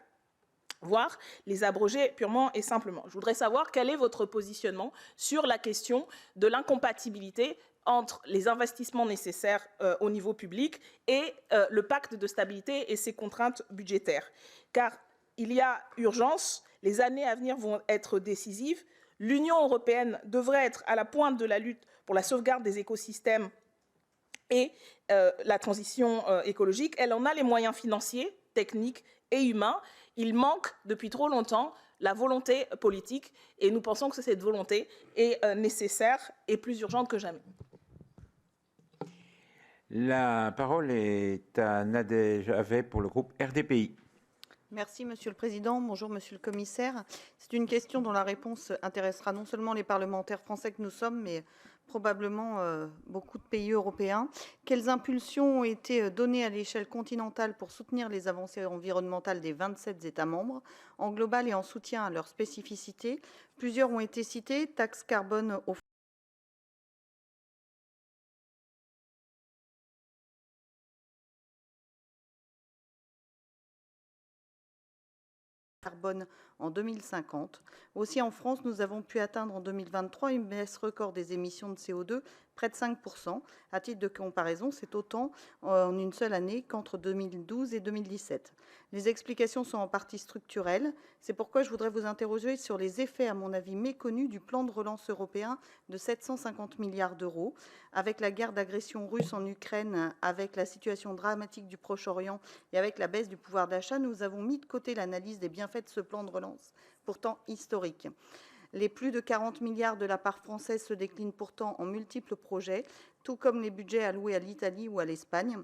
voire les abroger purement et simplement. Je voudrais savoir quel est votre positionnement sur la question de l'incompatibilité entre les investissements nécessaires au niveau public et le pacte de stabilité et ses contraintes budgétaires. Car il y a urgence, les années à venir vont être décisives. L'Union européenne devrait être à la pointe de la lutte pour la sauvegarde des écosystèmes et la transition écologique. Elle en a les moyens financiers, techniques et humains. Il manque depuis trop longtemps la volonté politique et nous pensons que cette volonté est nécessaire et plus urgente que jamais. La parole est à Nadège Havet pour le groupe RDPI. Merci, Monsieur le Président. Bonjour, Monsieur le Commissaire. C'est une question dont la réponse intéressera non seulement les parlementaires français que nous sommes, mais probablement beaucoup de pays européens. Quelles impulsions ont été données à l'échelle continentale pour soutenir les avancées environnementales des 27 États membres, en global et en soutien à leurs spécificités? Plusieurs ont été cités, taxe carbone au carbone en 2050. Aussi, en France, nous avons pu atteindre en 2023 une baisse record des émissions de CO2, près de 5%. À titre de comparaison, c'est autant en une seule année qu'entre 2012 et 2017. Les explications sont en partie structurelles. C'est pourquoi je voudrais vous interroger sur les effets, à mon avis, méconnus du plan de relance européen de 750 milliards d'euros. Avec la guerre d'agression russe en Ukraine, avec la situation dramatique du Proche-Orient et avec la baisse du pouvoir d'achat, nous avons mis de côté l'analyse des bienfaits de ce plan de relance, pourtant historique. Les plus de 40 milliards de la part française se déclinent pourtant en multiples projets, tout comme les budgets alloués à l'Italie ou à l'Espagne.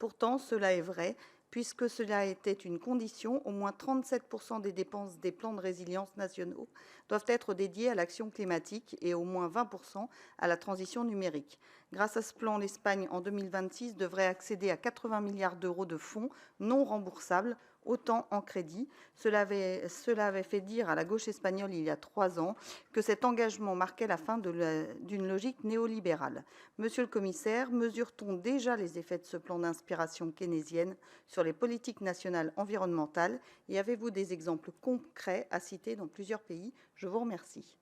Pourtant, cela est vrai, puisque cela était une condition, au moins 37% des dépenses des plans de résilience nationaux doivent être dédiées à l'action climatique et au moins 20% à la transition numérique. Grâce à ce plan, l'Espagne, en 2026, devrait accéder à 80 milliards d'euros de fonds non remboursables, autant en crédit. Cela avait fait dire à la gauche espagnole il y a 3 ans que cet engagement marquait la fin d'une logique néolibérale. Monsieur le Commissaire, mesure-t-on déjà les effets de ce plan d'inspiration keynésienne sur les politiques nationales environnementales et avez-vous des exemples concrets à citer dans plusieurs pays? Je vous remercie.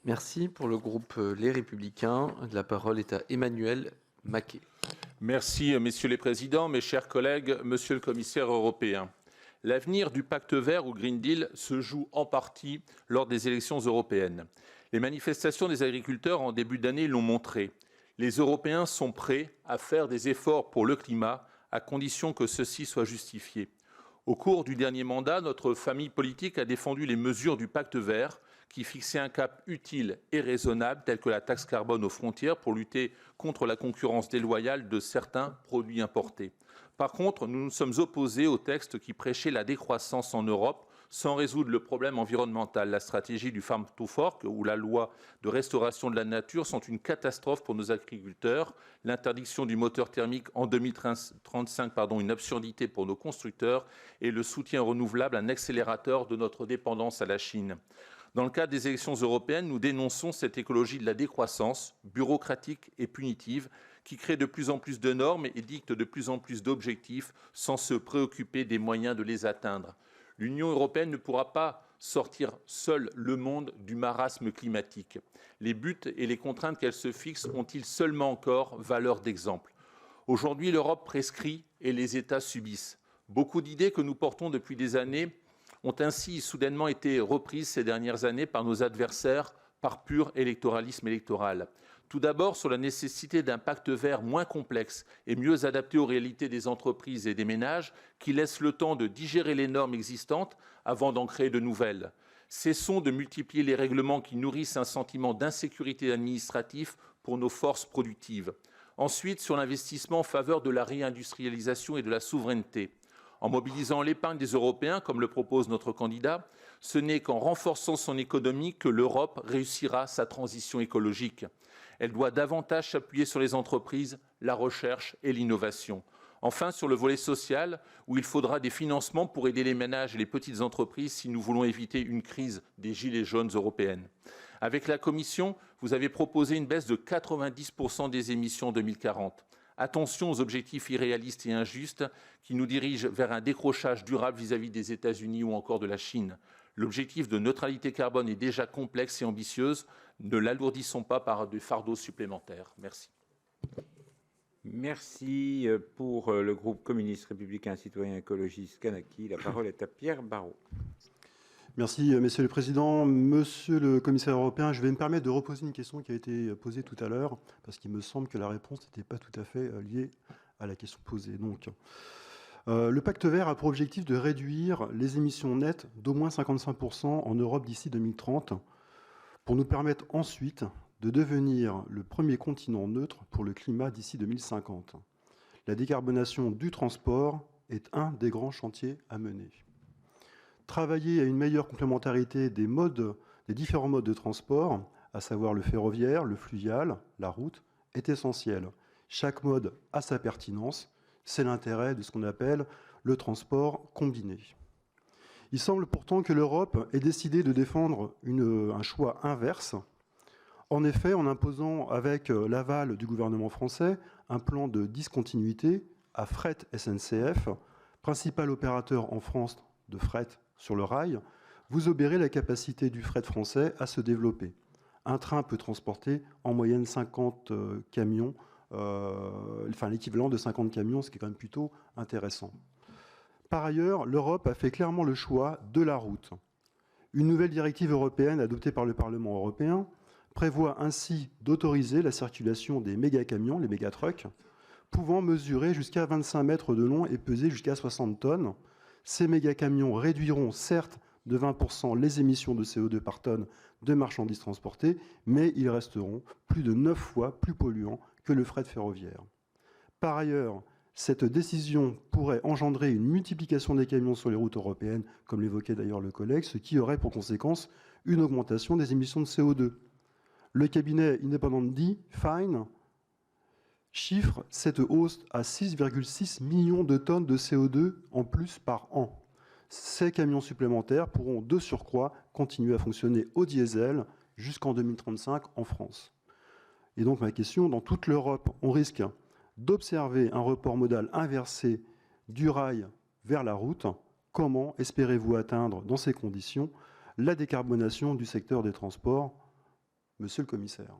Merci. Pour le groupe Les Républicains, la parole est à Emmanuel Maquet. Merci, messieurs les présidents, mes chers collègues, monsieur le commissaire européen. L'avenir du pacte vert ou Green Deal se joue en partie lors des élections européennes. Les manifestations des agriculteurs en début d'année l'ont montré. Les Européens sont prêts à faire des efforts pour le climat, à condition que ceux-ci soient justifiés. Au cours du dernier mandat, notre famille politique a défendu les mesures du pacte vert qui fixait un cap utile et raisonnable, tel que la taxe carbone aux frontières pour lutter contre la concurrence déloyale de certains produits importés. Par contre, nous nous sommes opposés au texte qui prêchait la décroissance en Europe sans résoudre le problème environnemental. La stratégie du Farm to Fork ou la loi de restauration de la nature sont une catastrophe pour nos agriculteurs. L'interdiction du moteur thermique en 2035, une absurdité pour nos constructeurs, et le soutien renouvelable, un accélérateur de notre dépendance à la Chine. Dans le cadre des élections européennes, nous dénonçons cette écologie de la décroissance, bureaucratique et punitive, qui crée de plus en plus de normes et dicte de plus en plus d'objectifs sans se préoccuper des moyens de les atteindre. L'Union européenne ne pourra pas sortir seule le monde du marasme climatique. Les buts et les contraintes qu'elle se fixe ont-ils seulement encore valeur d'exemple? Aujourd'hui, l'Europe prescrit et les États subissent. Beaucoup d'idées que nous portons depuis des années ont ainsi soudainement été reprises ces dernières années par nos adversaires par pur électoralisme électoral. Tout d'abord, sur la nécessité d'un pacte vert moins complexe et mieux adapté aux réalités des entreprises et des ménages, qui laisse le temps de digérer les normes existantes avant d'en créer de nouvelles. Cessons de multiplier les règlements qui nourrissent un sentiment d'insécurité administrative pour nos forces productives. Ensuite, sur l'investissement en faveur de la réindustrialisation et de la souveraineté. En mobilisant l'épargne des Européens, comme le propose notre candidat, ce n'est qu'en renforçant son économie que l'Europe réussira sa transition écologique. Elle doit davantage s'appuyer sur les entreprises, la recherche et l'innovation. Enfin, sur le volet social, où il faudra des financements pour aider les ménages et les petites entreprises si nous voulons éviter une crise des gilets jaunes européennes. Avec la Commission, vous avez proposé une baisse de 90% des émissions en 2040. Attention aux objectifs irréalistes et injustes qui nous dirigent vers un décrochage durable vis-à-vis des États-Unis ou encore de la Chine. L'objectif de neutralité carbone est déjà complexe et ambitieuse. Ne l'alourdissons pas par des fardeaux supplémentaires. Merci. Merci. Pour le groupe communiste républicain citoyen écologiste Kanaki, la parole est à Pierre Barrot. Merci, Monsieur le Président. Monsieur le Commissaire européen, je vais me permettre de reposer une question qui a été posée tout à l'heure, parce qu'il me semble que la réponse n'était pas tout à fait liée à la question posée. Donc, le pacte vert a pour objectif de réduire les émissions nettes d'au moins 55% en Europe d'ici 2030, pour nous permettre ensuite de devenir le premier continent neutre pour le climat d'ici 2050. La décarbonation du transport est un des grands chantiers à mener. Travailler à une meilleure complémentarité des différents modes de transport, à savoir le ferroviaire, le fluvial, la route, est essentiel. Chaque mode a sa pertinence. C'est l'intérêt de ce qu'on appelle le transport combiné. Il semble pourtant que l'Europe ait décidé de défendre un choix inverse. En effet, en imposant avec l'aval du gouvernement français un plan de discontinuité à Fret SNCF, principal opérateur en France de fret sur le rail, vous obérez la capacité du fret français à se développer. Un train peut transporter en moyenne 50 camions, l'équivalent de 50 camions, ce qui est quand même plutôt intéressant. Par ailleurs, l'Europe a fait clairement le choix de la route. Une nouvelle directive européenne adoptée par le Parlement européen prévoit ainsi d'autoriser la circulation des méga-camions, les méga-trucks, pouvant mesurer jusqu'à 25 mètres de long et peser jusqu'à 60 tonnes. Ces méga-camions réduiront certes de 20% les émissions de CO2 par tonne de marchandises transportées, mais ils resteront plus de 9 fois plus polluants que le fret ferroviaire. Par ailleurs, cette décision pourrait engendrer une multiplication des camions sur les routes européennes, comme l'évoquait d'ailleurs le collègue, ce qui aurait pour conséquence une augmentation des émissions de CO2. Le cabinet Independent Fine chiffre cette hausse à 6,6 millions de tonnes de CO2 en plus par an. Ces camions supplémentaires pourront de surcroît continuer à fonctionner au diesel jusqu'en 2035 en France. Et donc ma question, dans toute l'Europe, on risque d'observer un report modal inversé du rail vers la route. Comment espérez-vous atteindre dans ces conditions la décarbonation du secteur des transports, Monsieur le Commissaire?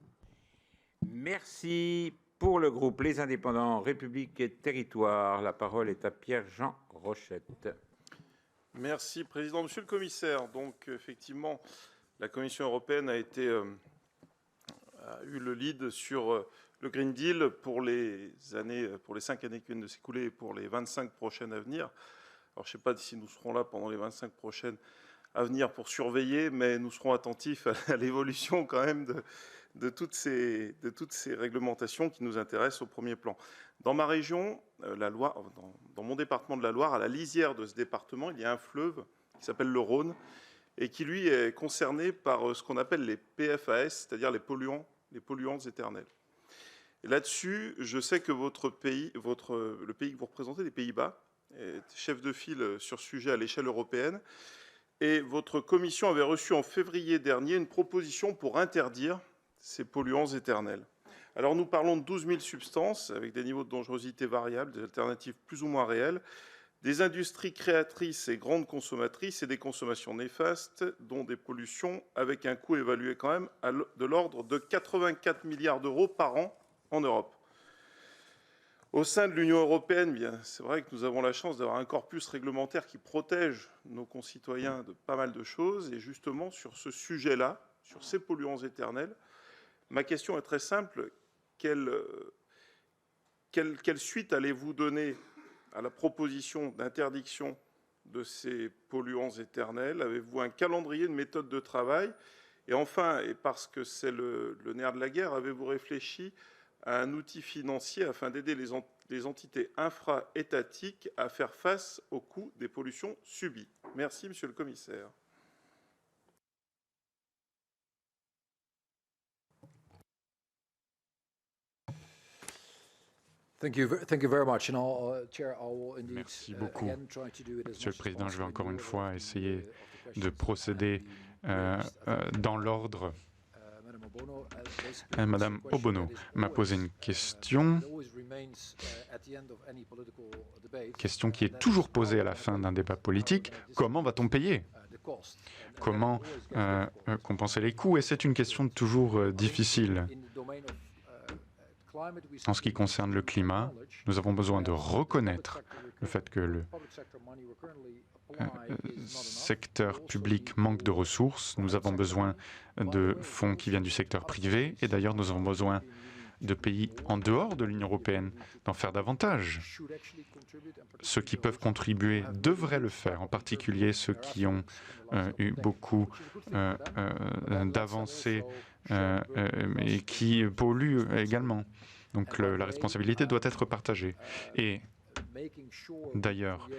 Merci. Pour le groupe Les Indépendants, République et Territoires, la parole est à Pierre-Jean Rochette. Merci, Président. Monsieur le Commissaire, donc effectivement, la Commission européenne a eu le lead sur le Green Deal pour les 5 années qui viennent de s'écouler et pour les 25 prochaines à venir. Alors, je ne sais pas si nous serons là pendant les 25 prochaines à venir pour surveiller, mais nous serons attentifs à l'évolution quand même de toutes ces réglementations qui nous intéressent au premier plan. Dans ma région, dans mon département de la Loire, à la lisière de ce département, il y a un fleuve qui s'appelle le Rhône, et qui, lui, est concerné par ce qu'on appelle les PFAS, c'est-à-dire les polluants éternels. Et là-dessus, je sais que votre pays, le pays que vous représentez, les Pays-Bas, est chef de file sur ce sujet à l'échelle européenne, et votre commission avait reçu en février dernier une proposition pour interdire ces polluants éternels. Alors nous parlons de 12 000 substances avec des niveaux de dangerosité variables, des alternatives plus ou moins réelles, des industries créatrices et grandes consommatrices et des consommations néfastes, dont des pollutions avec un coût évalué quand même de l'ordre de 84 milliards d'euros par an en Europe. Au sein de l'Union européenne, c'est vrai que nous avons la chance d'avoir un corpus réglementaire qui protège nos concitoyens de pas mal de choses. Et justement, sur ce sujet-là, sur ces polluants éternels, ma question est très simple. Quelle suite allez-vous donner à la proposition d'interdiction de ces polluants éternels? Avez-vous un calendrier, une méthode de travail? Et enfin, et parce que c'est le nerf de la guerre, avez-vous réfléchi à un outil financier afin d'aider les entités infra-étatiques à faire face au coût des pollutions subies? Merci, Monsieur le Commissaire. Merci beaucoup. Monsieur le Président, je vais encore une fois essayer de procéder dans l'ordre. Madame Obono m'a posé une question qui est toujours posée à la fin d'un débat politique. Comment va-t-on payer? Comment compenser les coûts? Et c'est une question toujours difficile. En ce qui concerne le climat, nous avons besoin de reconnaître le fait que le secteur public manque de ressources. Nous avons besoin de fonds qui viennent du secteur privé. Et d'ailleurs, nous avons besoin de pays en dehors de l'Union européenne d'en faire davantage. Ceux qui peuvent contribuer devraient le faire, en particulier ceux qui ont eu beaucoup d'avancées et qui polluent également. Donc la responsabilité doit être partagée. Et d'ailleurs,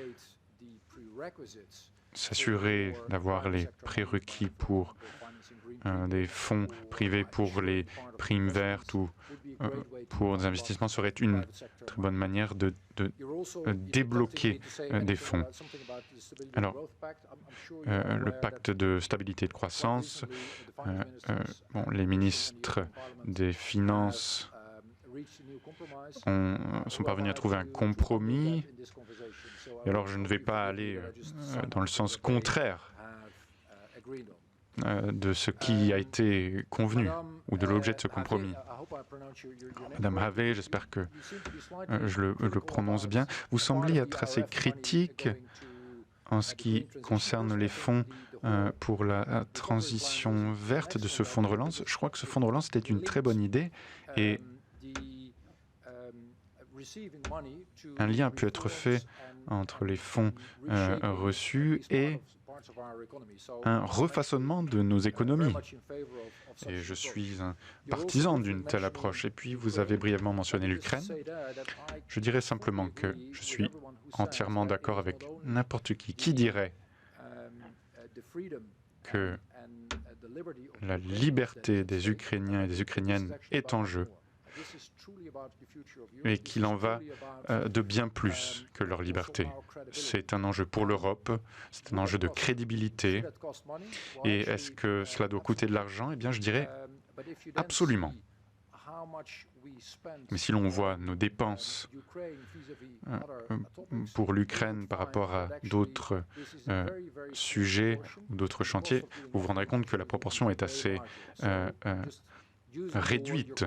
s'assurer d'avoir les prérequis pour des fonds privés pour les primes vertes ou pour des investissements serait une très bonne manière de débloquer des fonds. Alors, le pacte de stabilité et de croissance, les ministres des Finances sont parvenus à trouver un compromis. Et alors, je ne vais pas aller dans le sens contraire de ce qui a été convenu ou de l'objet de ce compromis. Madame Havé, j'espère que je le prononce bien. Vous semblez être assez critique en ce qui concerne les fonds pour la transition verte de ce fonds de relance. Je crois que ce fonds de relance était une très bonne idée et un lien a pu être fait entre les fonds reçus et un refaçonnement de nos économies. Et je suis un partisan d'une telle approche. Et puis, vous avez brièvement mentionné l'Ukraine. Je dirais simplement que je suis entièrement d'accord avec n'importe qui dirait que la liberté des Ukrainiens et des Ukrainiennes est en jeu et qu'il en va de bien plus que leur liberté. C'est un enjeu pour l'Europe, c'est un enjeu de crédibilité. Et est-ce que cela doit coûter de l'argent? Eh bien, je dirais absolument. Mais si l'on voit nos dépenses pour l'Ukraine par rapport à d'autres sujets ou d'autres chantiers, vous vous rendrez compte que la proportion est assez réduite.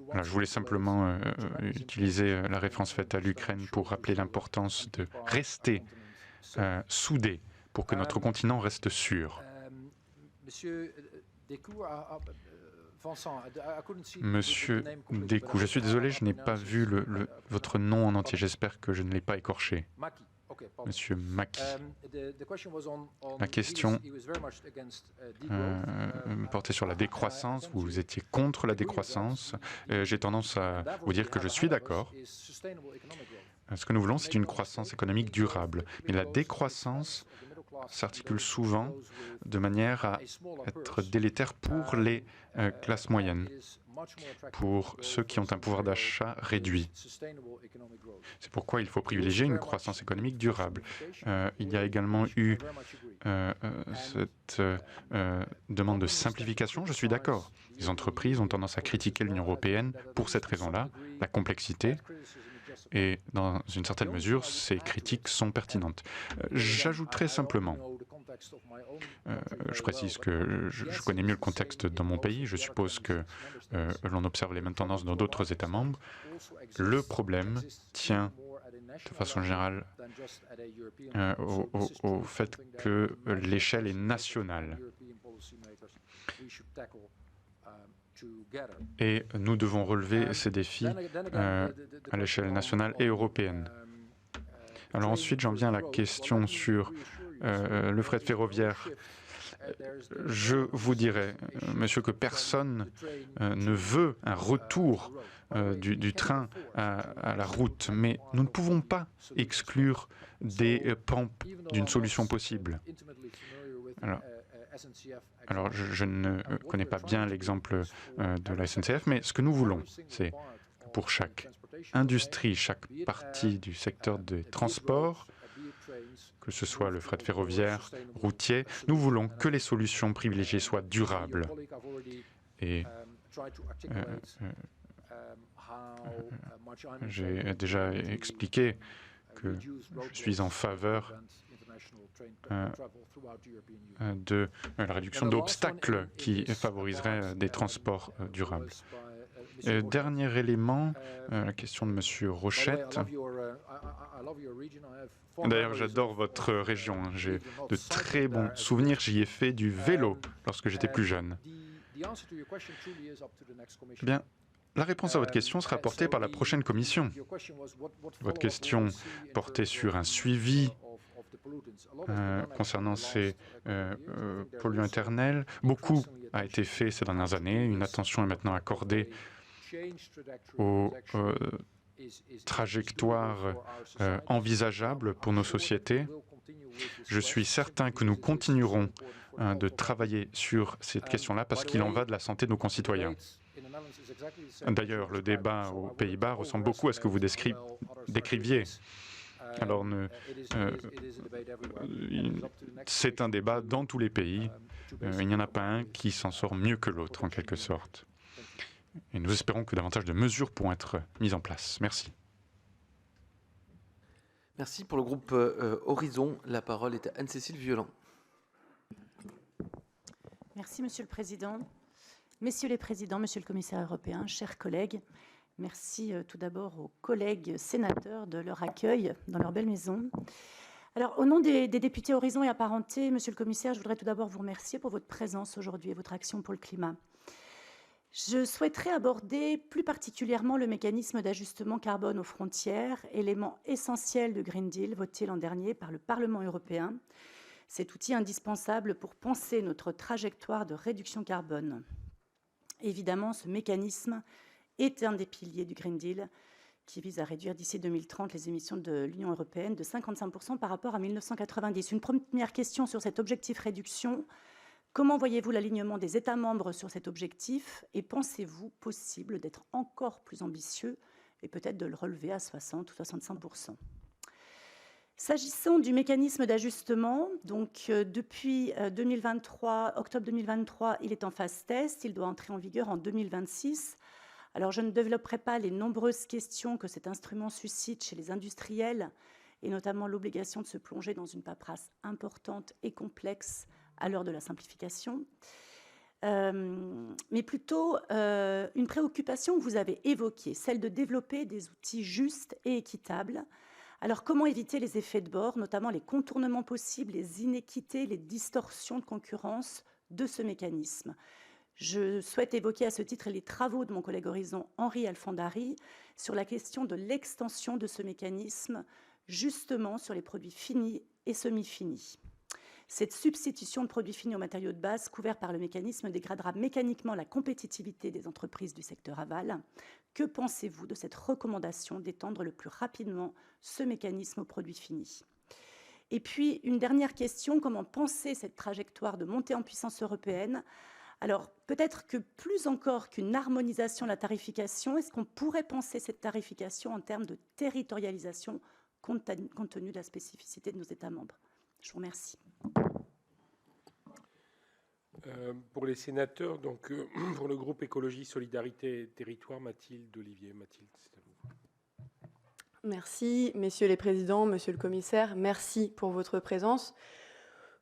Voilà, je voulais simplement utiliser la référence faite à l'Ukraine pour rappeler l'importance de rester soudés pour que notre continent reste sûr. Monsieur Descou, je suis désolé, je n'ai pas vu votre nom en entier. J'espère que je ne l'ai pas écorché. Monsieur Maki. La question portait sur la décroissance. Vous étiez contre la décroissance. J'ai tendance à vous dire que je suis d'accord. Ce que nous voulons, c'est une croissance économique durable. Mais la décroissance s'articule souvent de manière à être délétère pour les classes moyennes, pour ceux qui ont un pouvoir d'achat réduit. C'est pourquoi il faut privilégier une croissance économique durable. Il y a également eu cette demande de simplification. Je suis d'accord. Les entreprises ont tendance à critiquer l'Union européenne pour cette raison-là, la complexité. Et dans une certaine mesure, ces critiques sont pertinentes. J'ajouterai simplement, je précise que je connais mieux le contexte dans mon pays. Je suppose que l'on observe les mêmes tendances dans d'autres États membres. Le problème tient de façon générale au fait que l'échelle est nationale. Et nous devons relever ces défis à l'échelle nationale et européenne. Alors ensuite, j'en viens à la question sur le fret ferroviaire. Je vous dirais, monsieur, que personne ne veut un retour du train à la route, mais nous ne pouvons pas exclure des pans d'une solution possible. Alors, je ne connais pas bien l'exemple de la SNCF, mais ce que nous voulons, c'est pour chaque industrie, chaque partie du secteur des transports, que ce soit le fret ferroviaire, routier, nous voulons que les solutions privilégiées soient durables. Et j'ai déjà expliqué que je suis en faveur de la réduction d'obstacles qui favoriserait des transports durables. Dernier élément, la question de M. Rochette. D'ailleurs, j'adore votre région. J'ai de très bons souvenirs. J'y ai fait du vélo lorsque j'étais plus jeune. Eh bien, la réponse à votre question sera apportée par la prochaine commission. Votre question portait sur un suivi concernant ces polluants éternels. Beaucoup a été fait ces dernières années. Une attention est maintenant accordée aux trajectoires envisageables pour nos sociétés. Je suis certain que nous continuerons de travailler sur cette question-là parce qu'il en va de la santé de nos concitoyens. D'ailleurs, le débat aux Pays-Bas ressemble beaucoup à ce que vous décriviez. Alors, c'est un débat dans tous les pays. Il n'y en a pas un qui s'en sort mieux que l'autre, en quelque sorte. Et nous espérons que davantage de mesures pourront être mises en place. Merci. Merci. Pour le groupe Horizon, la parole est à Anne-Cécile Violent. Merci, Monsieur le Président. Messieurs les Présidents, Monsieur le Commissaire européen, chers collègues, merci tout d'abord aux collègues sénateurs de leur accueil dans leur belle maison. Alors, au nom des députés Horizon et apparentés, Monsieur le Commissaire, je voudrais tout d'abord vous remercier pour votre présence aujourd'hui et votre action pour le climat. Je souhaiterais aborder plus particulièrement le mécanisme d'ajustement carbone aux frontières, élément essentiel du Green Deal voté l'an dernier par le Parlement européen. Cet outil indispensable pour penser notre trajectoire de réduction carbone. Évidemment, ce mécanisme est un des piliers du Green Deal qui vise à réduire d'ici 2030 les émissions de l'Union européenne de 55% par rapport à 1990. Une première question sur cet objectif réduction. Comment voyez-vous l'alignement des États membres sur cet objectif et pensez-vous possible d'être encore plus ambitieux et peut-être de le relever à 60 ou 65%? S'agissant du mécanisme d'ajustement, donc depuis 2023, octobre 2023, il est en phase test, il doit entrer en vigueur en 2026. Alors je ne développerai pas les nombreuses questions que cet instrument suscite chez les industriels, et notamment l'obligation de se plonger dans une paperasse importante et complexe à l'heure de la simplification, mais plutôt une préoccupation que vous avez évoquée, celle de développer des outils justes et équitables. Alors, comment éviter les effets de bord, notamment les contournements possibles, les inéquités, les distorsions de concurrence de ce mécanisme? Je souhaite évoquer à ce titre les travaux de mon collègue Horizon, Henri Alfandari, sur la question de l'extension de ce mécanisme, justement sur les produits finis et semi-finis. Cette substitution de produits finis aux matériaux de base couverts par le mécanisme dégradera mécaniquement la compétitivité des entreprises du secteur aval. Que pensez-vous de cette recommandation d'étendre le plus rapidement ce mécanisme aux produits finis ? Et puis, une dernière question, comment penser cette trajectoire de montée en puissance européenne ? Alors, peut-être que plus encore qu'une harmonisation de la tarification, est-ce qu'on pourrait penser cette tarification en termes de territorialisation compte tenu de la spécificité de nos États membres ? Je vous remercie. Pour les sénateurs, donc pour le groupe Écologie, Solidarité et Territoire, Mathilde Olivier. Mathilde, c'est à vous. Merci, messieurs les présidents, monsieur le commissaire, merci pour votre présence.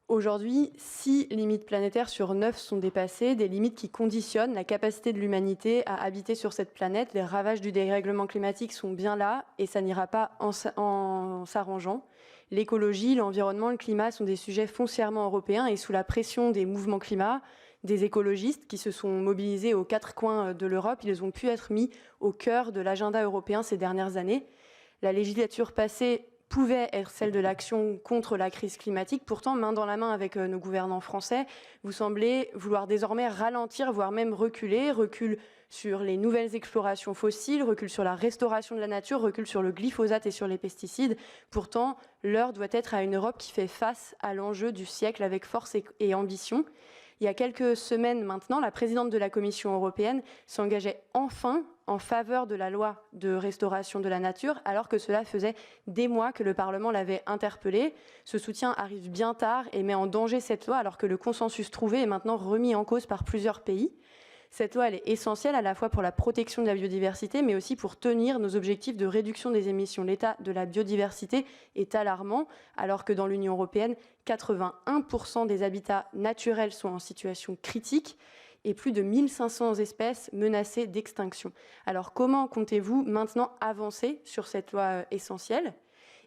Aujourd'hui, 6 limites planétaires sur 9 sont dépassées, des limites qui conditionnent la capacité de l'humanité à habiter sur cette planète. Les ravages du dérèglement climatique sont bien là et ça n'ira pas en s'arrangeant. L'écologie, l'environnement, le climat sont des sujets foncièrement européens et sous la pression des mouvements climat, des écologistes qui se sont mobilisés aux 4 coins de l'Europe, ils ont pu être mis au cœur de l'agenda européen ces dernières années. La législature passée pouvait être celle de l'action contre la crise climatique. Pourtant, main dans la main avec nos gouvernants français, vous semblez vouloir désormais ralentir, voire même reculer. Recul sur les nouvelles explorations fossiles, recul sur la restauration de la nature, recul sur le glyphosate et sur les pesticides. Pourtant, l'heure doit être à une Europe qui fait face à l'enjeu du siècle avec force et ambition. Il y a quelques semaines maintenant, la présidente de la Commission européenne s'engageait enfin en faveur de la loi de restauration de la nature, alors que cela faisait des mois que le Parlement l'avait interpellée. Ce soutien arrive bien tard et met en danger cette loi, alors que le consensus trouvé est maintenant remis en cause par plusieurs pays. Cette loi, elle est essentielle à la fois pour la protection de la biodiversité, mais aussi pour tenir nos objectifs de réduction des émissions. L'état de la biodiversité est alarmant, alors que dans l'Union européenne, 81% des habitats naturels sont en situation critique et plus de 1500 espèces menacées d'extinction. Alors comment comptez-vous maintenant avancer sur cette loi essentielle ?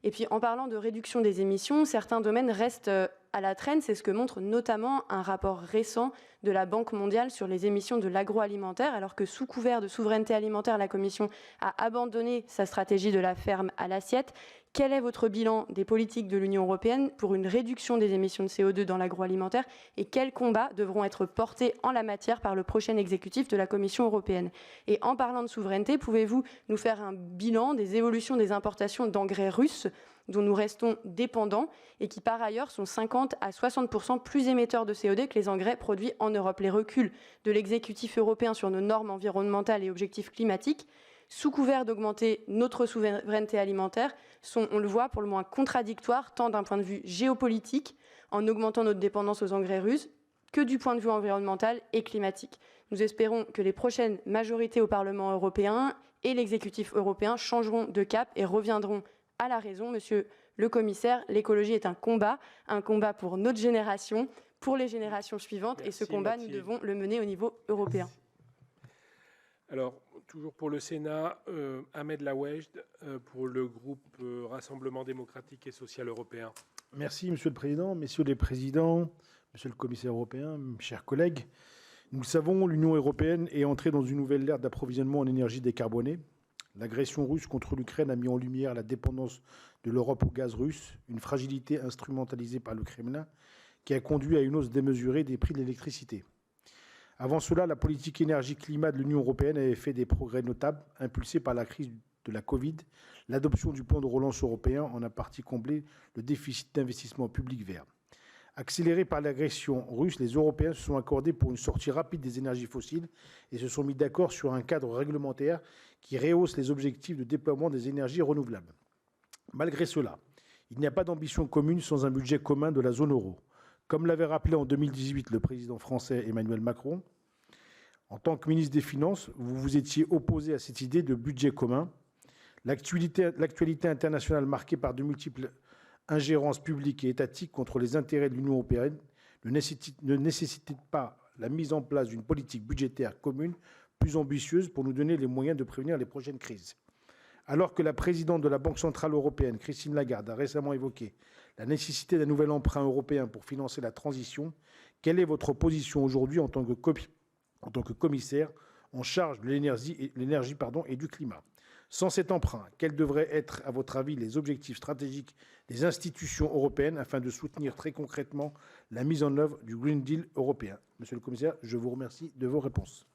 Et puis en parlant de réduction des émissions, certains domaines restent à la traîne. C'est ce que montre notamment un rapport récent de la Banque mondiale sur les émissions de l'agroalimentaire, alors que sous couvert de souveraineté alimentaire, la Commission a abandonné sa stratégie de la ferme à l'assiette. Quel est votre bilan des politiques de l'Union européenne pour une réduction des émissions de CO2 dans l'agroalimentaire et quels combats devront être portés en la matière par le prochain exécutif de la Commission européenne? Et en parlant de souveraineté, pouvez-vous nous faire un bilan des évolutions des importations d'engrais russes dont nous restons dépendants et qui par ailleurs sont 50 à 60% plus émetteurs de CO2 que les engrais produits en Europe? Les reculs de l'exécutif européen sur nos normes environnementales et objectifs climatiques, sous couvert d'augmenter notre souveraineté alimentaire, sont, on le voit, pour le moins contradictoires, tant d'un point de vue géopolitique, en augmentant notre dépendance aux engrais russes, que du point de vue environnemental et climatique. Nous espérons que les prochaines majorités au Parlement européen et l'exécutif européen changeront de cap et reviendront à la raison. Monsieur le commissaire, l'écologie est un combat pour notre génération, pour les générations suivantes, et ce combat, Mathilde, nous devons le mener au niveau européen. Alors, toujours pour le Sénat, Ahmed Laouejd, pour le groupe Rassemblement démocratique et social européen. Merci, Monsieur le Président, Messieurs les Présidents, Monsieur le Commissaire européen, chers collègues. Nous le savons, l'Union européenne est entrée dans une nouvelle ère d'approvisionnement en énergie décarbonée. L'agression russe contre l'Ukraine a mis en lumière la dépendance de l'Europe au gaz russe, une fragilité instrumentalisée par le Kremlin qui a conduit à une hausse démesurée des prix de l'électricité. Avant cela, la politique énergie-climat de l'Union européenne avait fait des progrès notables, impulsés par la crise de la Covid. L'adoption du plan de relance européen en a partie comblé le déficit d'investissement public vert. Accélérés par l'agression russe, les Européens se sont accordés pour une sortie rapide des énergies fossiles et se sont mis d'accord sur un cadre réglementaire qui rehausse les objectifs de déploiement des énergies renouvelables. Malgré cela, il n'y a pas d'ambition commune sans un budget commun de la zone euro. Comme l'avait rappelé en 2018 le président français Emmanuel Macron, en tant que ministre des Finances, vous vous étiez opposé à cette idée de budget commun. L'actualité internationale marquée par de multiples ingérences publiques et étatiques contre les intérêts de l'Union européenne ne nécessite pas la mise en place d'une politique budgétaire commune plus ambitieuse pour nous donner les moyens de prévenir les prochaines crises. Alors que la présidente de la Banque centrale européenne, Christine Lagarde, a récemment évoqué la nécessité d'un nouvel emprunt européen pour financer la transition, quelle est votre position aujourd'hui en tant que commissaire en charge de l'énergie et du climat? Sans cet emprunt, quels devraient être, à votre avis, les objectifs stratégiques des institutions européennes afin de soutenir très concrètement la mise en œuvre du Green Deal européen? Monsieur le commissaire, je vous remercie de vos réponses.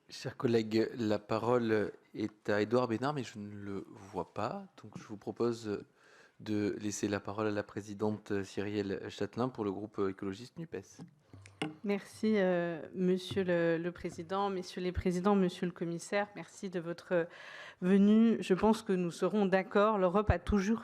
Chers collègues, la parole est à Édouard Bénard, mais je ne le vois pas. Donc je vous propose de laisser la parole à la présidente Cyrielle Châtelain pour le groupe écologiste NUPES. Merci, Monsieur le Président, Messieurs les Présidents, Monsieur le Commissaire. Merci de votre venue. Je pense que nous serons d'accord. L'Europe a toujours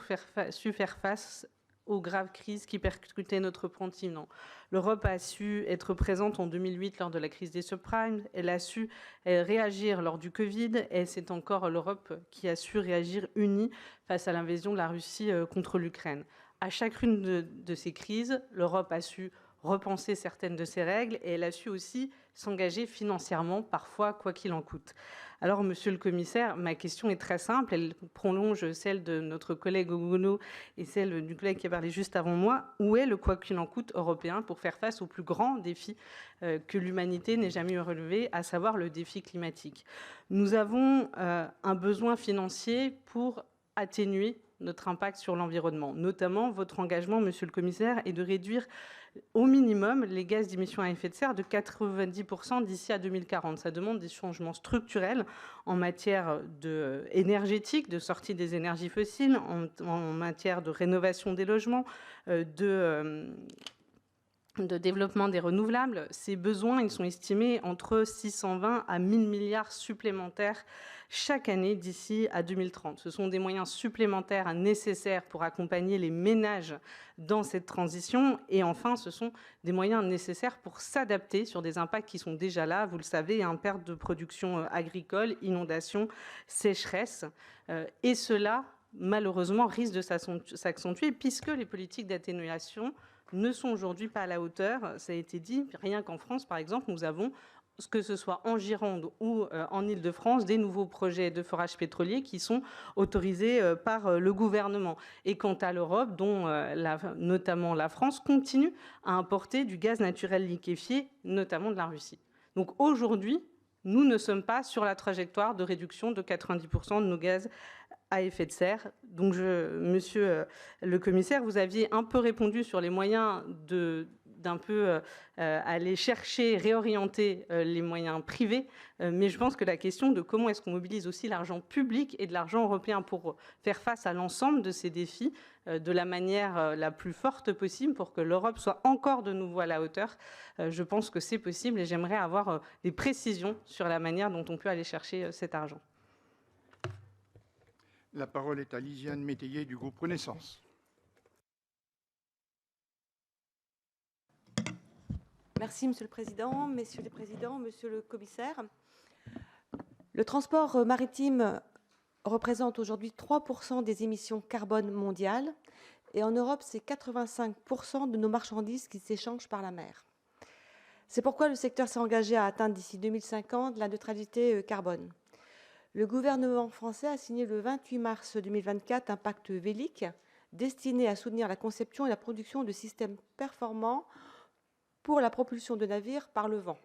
su faire face aux graves crises qui percutaient notre continent. L'Europe a su être présente en 2008 lors de la crise des subprimes. Elle a su réagir lors du Covid et c'est encore l'Europe qui a su réagir unie face à l'invasion de la Russie contre l'Ukraine. À chacune de ces crises, l'Europe a su repenser certaines de ses règles et elle a su aussi s'engager financièrement, parfois quoi qu'il en coûte. Alors, Monsieur le Commissaire, ma question est très simple, elle prolonge celle de notre collègue Ogono et celle du collègue qui a parlé juste avant moi. Où est le quoi qu'il en coûte européen pour faire face au plus grand défi que l'humanité n'ait jamais eu à relever, à savoir le défi climatique? Nous avons un besoin financier pour atténuer notre impact sur l'environnement. Notamment, votre engagement, Monsieur le Commissaire, est de réduire au minimum les gaz d'émissions à effet de serre de 90% d'ici à 2040. Ça demande des changements structurels en matière énergétique, de sortie des énergies fossiles, en matière de rénovation des logements, de développement des renouvelables. Ces besoins, ils sont estimés entre 620 à 1000 milliards supplémentaires chaque année d'ici à 2030. Ce sont des moyens supplémentaires nécessaires pour accompagner les ménages dans cette transition. Et enfin, ce sont des moyens nécessaires pour s'adapter sur des impacts qui sont déjà là. Vous le savez, perte de production agricole, inondations, sécheresse. Et cela, malheureusement, risque de s'accentuer puisque les politiques d'atténuation ne sont aujourd'hui pas à la hauteur. Ça a été dit, rien qu'en France, par exemple, nous avons, que ce soit en Gironde ou en Île-de-France, des nouveaux projets de forage pétrolier qui sont autorisés par le gouvernement. Et quant à l'Europe, dont notamment la France, continue à importer du gaz naturel liquéfié, notamment de la Russie. Donc aujourd'hui, nous ne sommes pas sur la trajectoire de réduction de 90% de nos gaz à effet de serre. Donc, Monsieur le Commissaire, vous aviez un peu répondu sur les moyens d'un peu aller chercher, réorienter les moyens privés, mais je pense que la question de comment est-ce qu'on mobilise aussi l'argent public et de l'argent européen pour faire face à l'ensemble de ces défis de la manière la plus forte possible pour que l'Europe soit encore de nouveau à la hauteur, je pense que c'est possible et j'aimerais avoir des précisions sur la manière dont on peut aller chercher cet argent. La parole est à Lisiane Métayer du groupe Renaissance. Merci, Monsieur le Président, Messieurs les Présidents, Monsieur le Commissaire. Le transport maritime représente aujourd'hui 3% des émissions carbone mondiales et en Europe, c'est 85% de nos marchandises qui s'échangent par la mer. C'est pourquoi le secteur s'est engagé à atteindre d'ici 2050 la neutralité carbone. Le gouvernement français a signé le 28 mars 2024 un pacte vélique destiné à soutenir la conception et la production de systèmes performants pour la propulsion de navires par le vent.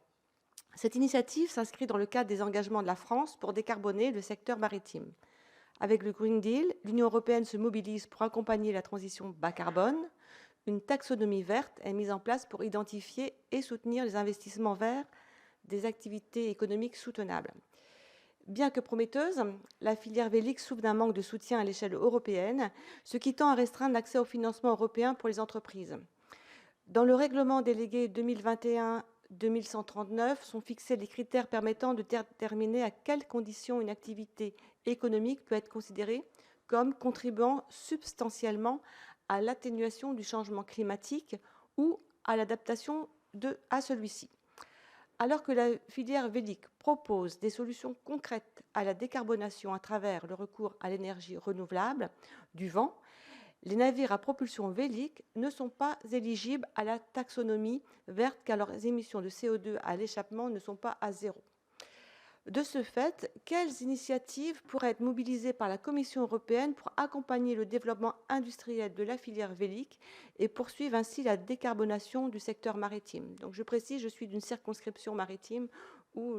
Cette initiative s'inscrit dans le cadre des engagements de la France pour décarboner le secteur maritime. Avec le Green Deal, l'Union européenne se mobilise pour accompagner la transition bas carbone. Une taxonomie verte est mise en place pour identifier et soutenir les investissements verts des activités économiques soutenables. Bien que prometteuse, la filière vélique souffre d'un manque de soutien à l'échelle européenne, ce qui tend à restreindre l'accès au financement européen pour les entreprises. Dans le règlement délégué 2021-2139 sont fixés les critères permettant de déterminer à quelles conditions une activité économique peut être considérée comme contribuant substantiellement à l'atténuation du changement climatique ou à l'adaptation à celui-ci. Alors que la filière vélique propose des solutions concrètes à la décarbonation à travers le recours à l'énergie renouvelable, du vent, les navires à propulsion vélique ne sont pas éligibles à la taxonomie verte car leurs émissions de CO2 à l'échappement ne sont pas à zéro. De ce fait, quelles initiatives pourraient être mobilisées par la Commission européenne pour accompagner le développement industriel de la filière vélique et poursuivre ainsi la décarbonation du secteur maritime? Donc je précise, je suis d'une circonscription maritime où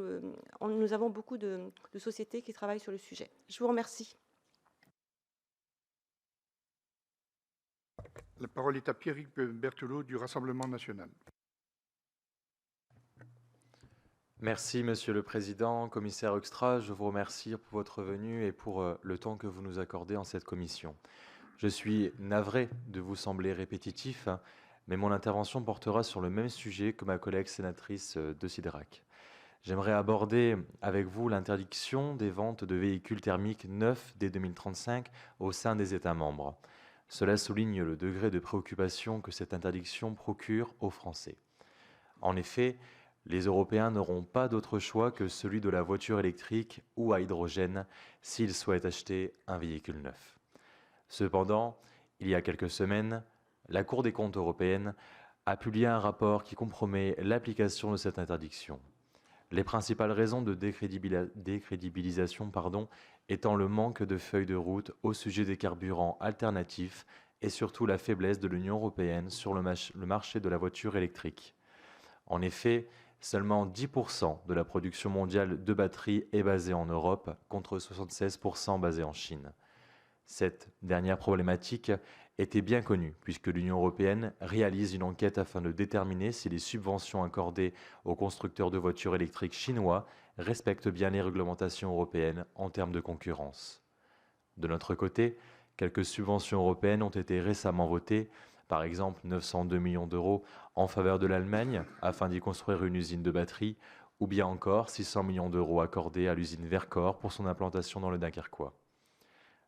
nous avons beaucoup de sociétés qui travaillent sur le sujet. Je vous remercie. La parole est à Pierrick Berthelot du Rassemblement national. Merci, Monsieur le Président. Commissaire Hoekstra, je vous remercie pour votre venue et pour le temps que vous nous accordez en cette commission. Je suis navré de vous sembler répétitif, mais mon intervention portera sur le même sujet que ma collègue sénatrice de Siderac. J'aimerais aborder avec vous l'interdiction des ventes de véhicules thermiques neufs dès 2035 au sein des États membres. Cela souligne le degré de préoccupation que cette interdiction procure aux Français. En effet, les Européens n'auront pas d'autre choix que celui de la voiture électrique ou à hydrogène s'ils souhaitent acheter un véhicule neuf. Cependant, il y a quelques semaines, la Cour des comptes européenne a publié un rapport qui compromet l'application de cette interdiction. Les principales raisons de décrédibilisation étant le manque de feuilles de route au sujet des carburants alternatifs et surtout la faiblesse de l'Union européenne sur le marché de la voiture électrique. En effet, seulement 10% de la production mondiale de batteries est basée en Europe, contre 76% basée en Chine. Cette dernière problématique était bien connue, puisque l'Union européenne réalise une enquête afin de déterminer si les subventions accordées aux constructeurs de voitures électriques chinois respectent bien les réglementations européennes en termes de concurrence. De notre côté, quelques subventions européennes ont été récemment votées, par exemple 902 millions d'euros en faveur de l'Allemagne afin d'y construire une usine de batterie, ou bien encore 600 millions d'euros accordés à l'usine Vercor pour son implantation dans le Dunkerquois.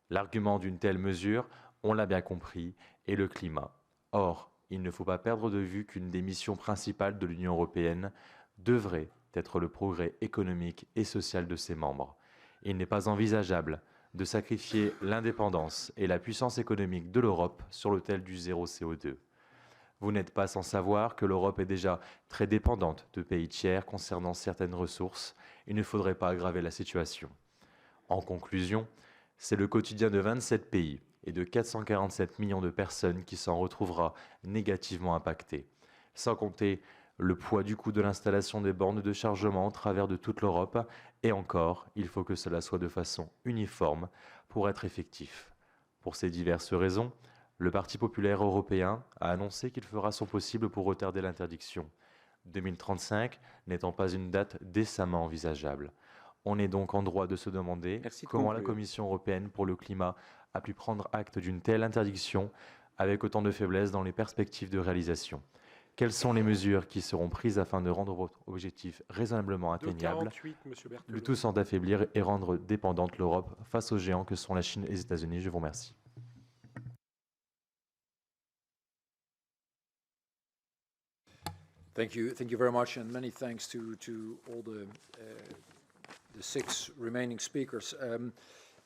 L'argument d'une telle mesure, on l'a bien compris, est le climat. Or, il ne faut pas perdre de vue qu'une des missions principales de l'Union européenne devrait être le progrès économique et social de ses membres. Il n'est pas envisageable de sacrifier l'indépendance et la puissance économique de l'Europe sur l'autel du zéro CO2. Vous n'êtes pas sans savoir que l'Europe est déjà très dépendante de pays tiers concernant certaines ressources. Il ne faudrait pas aggraver la situation. En conclusion, c'est le quotidien de 27 pays et de 447 millions de personnes qui s'en retrouvera négativement impacté, sans compter le poids du coût de l'installation des bornes de chargement au travers de toute l'Europe, et encore, il faut que cela soit de façon uniforme pour être effectif. Pour ces diverses raisons, le Parti populaire européen a annoncé qu'il fera son possible pour retarder l'interdiction, 2035 n'étant pas une date décemment envisageable. On est donc en droit de se demander comment la Commission européenne pour le climat a pu prendre acte d'une telle interdiction avec autant de faiblesse dans les perspectives de réalisation. Quelles sont les mesures qui seront prises afin de rendre votre objectif raisonnablement atteignable, le tout sans affaiblir et rendre dépendante l'Europe face aux géants que sont la Chine et les États-Unis? Je vous remercie. Thank you very much, and many thanks to all the 6 remaining speakers.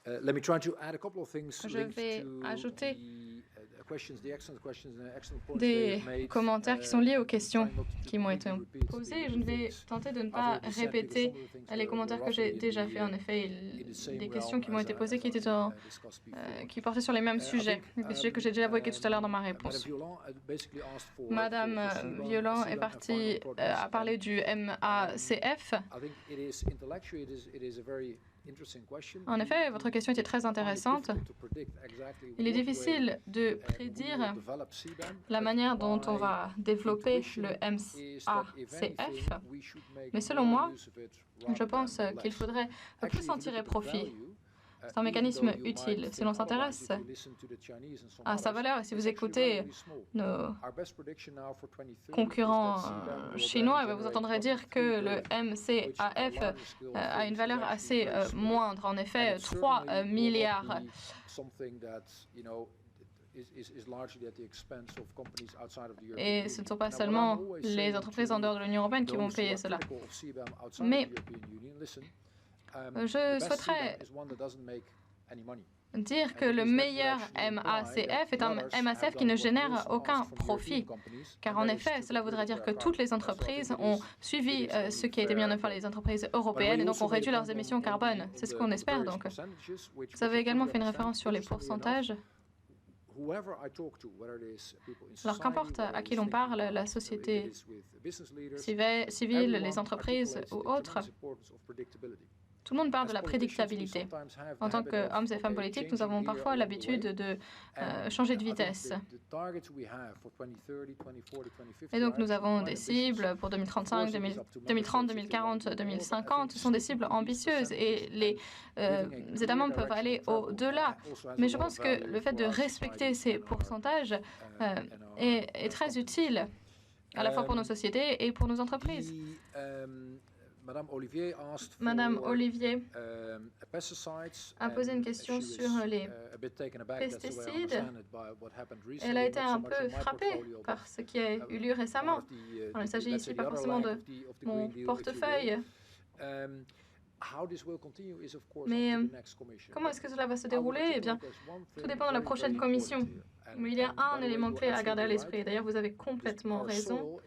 Let me try to add a couple of things. Je vais ajouter des commentaires qui sont liés aux questions qui m'ont été posées. Je vais tenter de ne pas répéter les commentaires que j'ai déjà faits. En effet, des questions qui m'ont été posées qui portaient sur les mêmes sujets, des sujets que j'ai déjà évoqués tout à l'heure dans ma réponse. Madame Violent a parlé du MACF. En effet, votre question était très intéressante. Il est difficile de prédire la manière dont on va développer le MACF, mais selon moi, je pense qu'il faudrait plus en tirer profit. C'est un mécanisme utile. Si l'on s'intéresse à sa valeur, et si vous écoutez nos concurrents chinois, vous entendrez dire que le MCAF a une valeur assez moindre. En effet, 3 milliards. Et ce ne sont pas seulement les entreprises en dehors de l'Union européenne qui vont payer cela. Mais je souhaiterais dire que le meilleur MACF est un MACF qui ne génère aucun profit. Car en effet, cela voudrait dire que toutes les entreprises ont suivi ce qui a été mis en œuvre par les entreprises européennes et donc ont réduit leurs émissions carbone. C'est ce qu'on espère donc. Vous avez également fait une référence sur les pourcentages. Alors qu'importe à qui l'on parle, la société civile, les entreprises ou autres, tout le monde parle de la prédictabilité. En tant qu'hommes et femmes politiques, nous avons parfois l'habitude de changer de vitesse. Et donc nous avons des cibles pour 2035, 2030, 2040, 2050. Ce sont des cibles ambitieuses et les États membres peuvent aller au-delà. Mais je pense que le fait de respecter ces pourcentages est très utile, à la fois pour nos sociétés et pour nos entreprises. Madame Olivier a posé une question sur les pesticides. Elle a été un peu frappée par ce qui a eu lieu récemment. Alors, il s'agit ici pas forcément de mon portefeuille. Mais comment est-ce que cela va se dérouler? Eh bien, tout dépend de la prochaine commission. Mais il y a un élément clé à garder à l'esprit. D'ailleurs, vous avez complètement raison.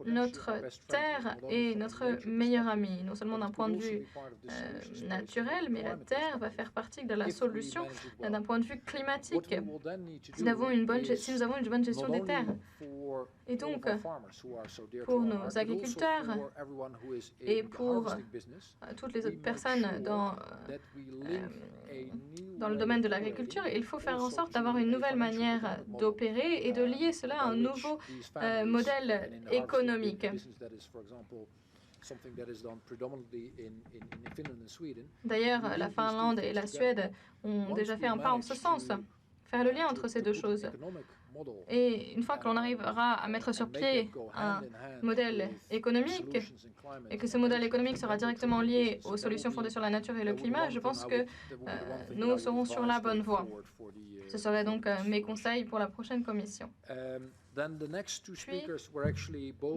Notre terre est notre meilleur ami, non seulement d'un point de vue naturel, mais la terre va faire partie de la solution d'un point de vue climatique. Si nous avons une bonne gestion des terres. Et donc, pour nos agriculteurs et pour toutes les autres personnes dans le domaine de l'agriculture, il faut faire en sorte d'avoir une nouvelle manière d'opérer et de lier cela à un nouveau modèle économique. D'ailleurs, la Finlande et la Suède ont déjà fait un pas en ce sens. Faire le lien entre ces deux choses. Et une fois que l'on arrivera à mettre sur pied un modèle économique et que ce modèle économique sera directement lié aux solutions fondées sur la nature et le climat, je pense que nous serons sur la bonne voie. Ce seraient donc mes conseils pour la prochaine commission. Puis,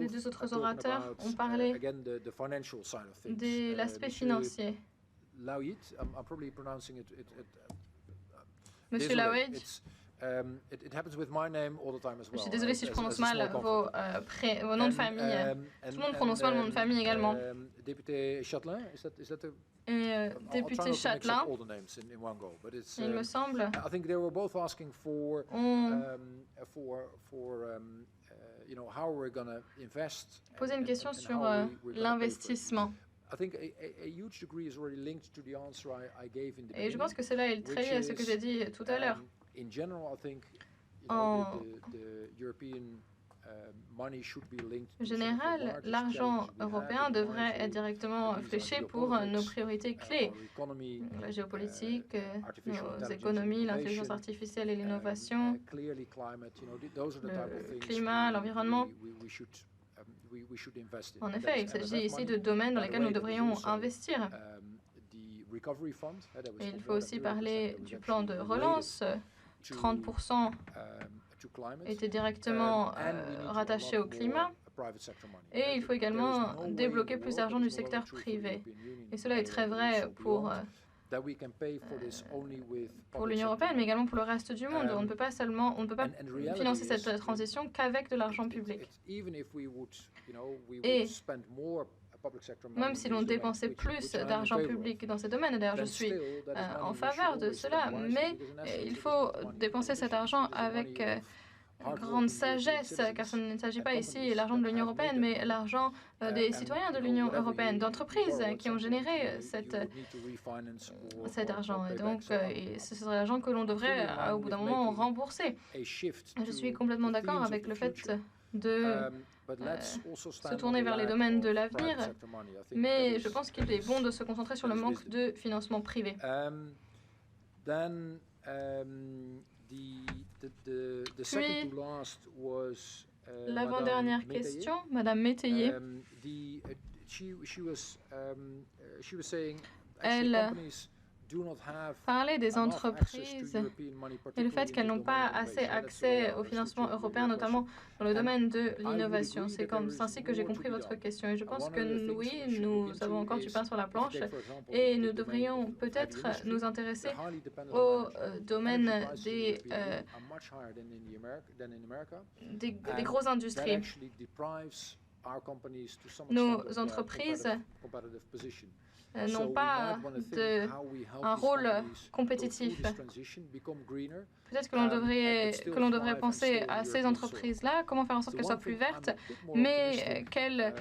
les deux autres orateurs ont parlé de l'aspect financier. Monsieur Lawage, je suis désolée si je prononce mal vos noms de famille. Tout le monde prononce mal mon nom de famille également. Et député Châtelain, il me semble, ont posé une question sur l'investissement. Et je pense que cela est très lié à ce que j'ai dit tout à l'heure. En général, l'argent européen devrait être directement fléché pour nos priorités clés. La géopolitique, nos économies, l'intelligence artificielle et l'innovation, le climat, l'environnement. En effet, il s'agit ici de domaines dans lesquels nous devrions investir. Et il faut aussi parler du plan de relance. 30% étaient directement rattachés au climat. Et il faut également débloquer plus d'argent du secteur privé. Et cela est très vrai pour l'Union européenne, mais également pour le reste du monde. On ne peut pas financer cette transition qu'avec de l'argent public. Et même si l'on dépensait plus d'argent public dans ces domaines, d'ailleurs je suis en faveur de cela, mais il faut dépenser cet argent avec grande sagesse, car ce ne s'agit pas ici de l'argent de l'Union européenne, mais l'argent des citoyens de l'Union européenne, d'entreprises qui ont généré cet argent. Et donc, ce serait l'argent que l'on devrait, au bout d'un moment, rembourser. Je suis complètement d'accord avec le fait de se tourner vers les domaines de l'avenir, mais je pense qu'il est bon de se concentrer sur le manque de financement privé. Puis, l'avant-dernière question, Madame Métayer. Elle parler des entreprises et le fait qu'elles n'ont pas assez accès au financement européen, notamment dans le domaine de l'innovation. C'est ainsi que j'ai compris votre question. Et je pense que oui, nous avons encore du pain sur la planche et nous devrions peut-être nous intéresser au domaine des grosses industries. Nos entreprises n'ont pas un rôle compétitif. Peut-être que l'on devrait penser à ces entreprises-là, comment faire en sorte qu'elles soient plus vertes, mais qu'elles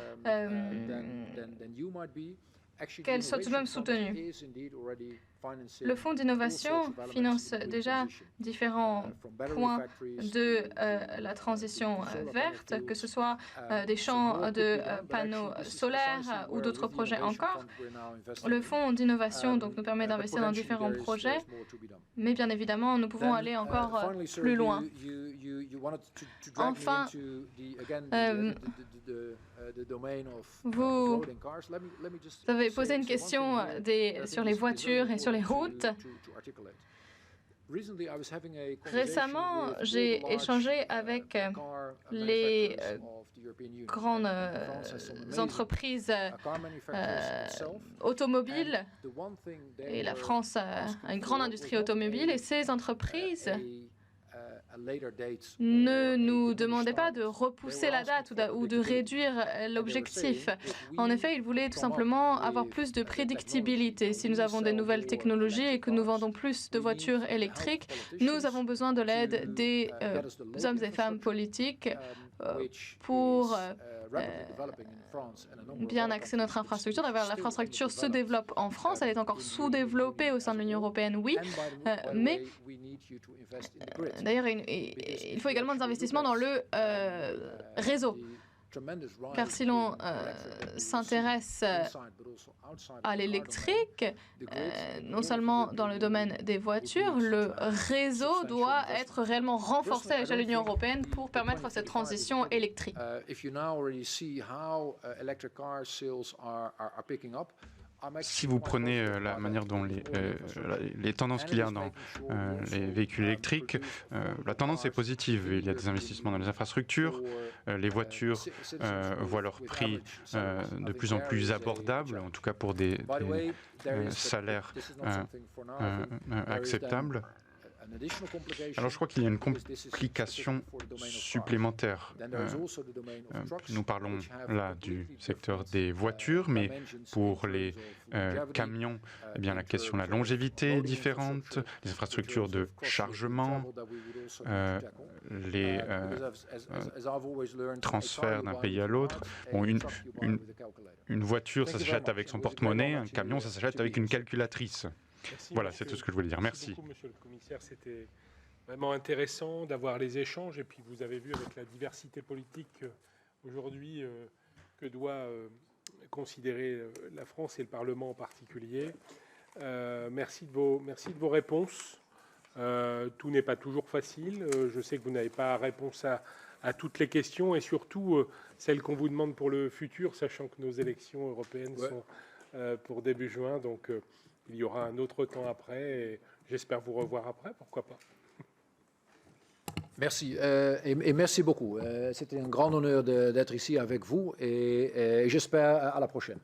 soient tout de même soutenues. Le Fonds d'innovation finance déjà différents points de la transition verte, que ce soit des champs de panneaux solaires ou d'autres projets encore. Le Fonds d'innovation donc, nous permet d'investir dans différents projets, mais bien évidemment, nous pouvons aller encore plus loin. Enfin, vous avez posé une question sur les voitures et sur les routes. Récemment, j'ai échangé avec les grandes entreprises automobiles et la France a une grande industrie automobile et ces entreprises ne nous demandaient pas de repousser la date ou de réduire l'objectif. En effet, ils voulaient tout simplement avoir plus de prédictibilité. Si nous avons des nouvelles technologies et que nous vendons plus de voitures électriques, nous avons besoin de l'aide des hommes et femmes politiques pour bien axer notre infrastructure. D'ailleurs, l'infrastructure se développe en France, elle est encore sous-développée au sein de l'Union européenne, oui, mais d'ailleurs, il faut également des investissements dans le réseau. Car si l'on s'intéresse à l'électrique, non seulement dans le domaine des voitures, le réseau doit être réellement renforcé à l'échelle de l'Union européenne pour permettre cette transition électrique. Si vous prenez la manière dont les tendances qu'il y a dans les véhicules électriques, la tendance est positive. Il y a des investissements dans les infrastructures, les voitures voient leur prix de plus en plus abordable, en tout cas pour des salaires acceptables. Alors je crois qu'il y a une complication supplémentaire. Nous parlons là du secteur des voitures, mais pour les camions, eh bien, la question de la longévité est différente, les infrastructures de chargement, les transferts d'un pays à l'autre. Bon, une voiture, ça s'achète avec son porte-monnaie, un camion, ça s'achète avec une calculatrice. Merci, voilà, c'est tout ce que je voulais dire. Merci. Beaucoup, monsieur le commissaire. C'était vraiment intéressant d'avoir les échanges. Et puis, vous avez vu avec la diversité politique aujourd'hui que doit considérer la France et le Parlement en particulier. Merci de vos réponses. Tout n'est pas toujours facile. Je sais que vous n'avez pas réponse à toutes les questions et surtout celles qu'on vous demande pour le futur, sachant que nos élections européennes sont pour début juin. Donc, il y aura un autre temps après et j'espère vous revoir après, pourquoi pas. Merci et merci beaucoup. C'était un grand honneur d'être ici avec vous et j'espère à la prochaine.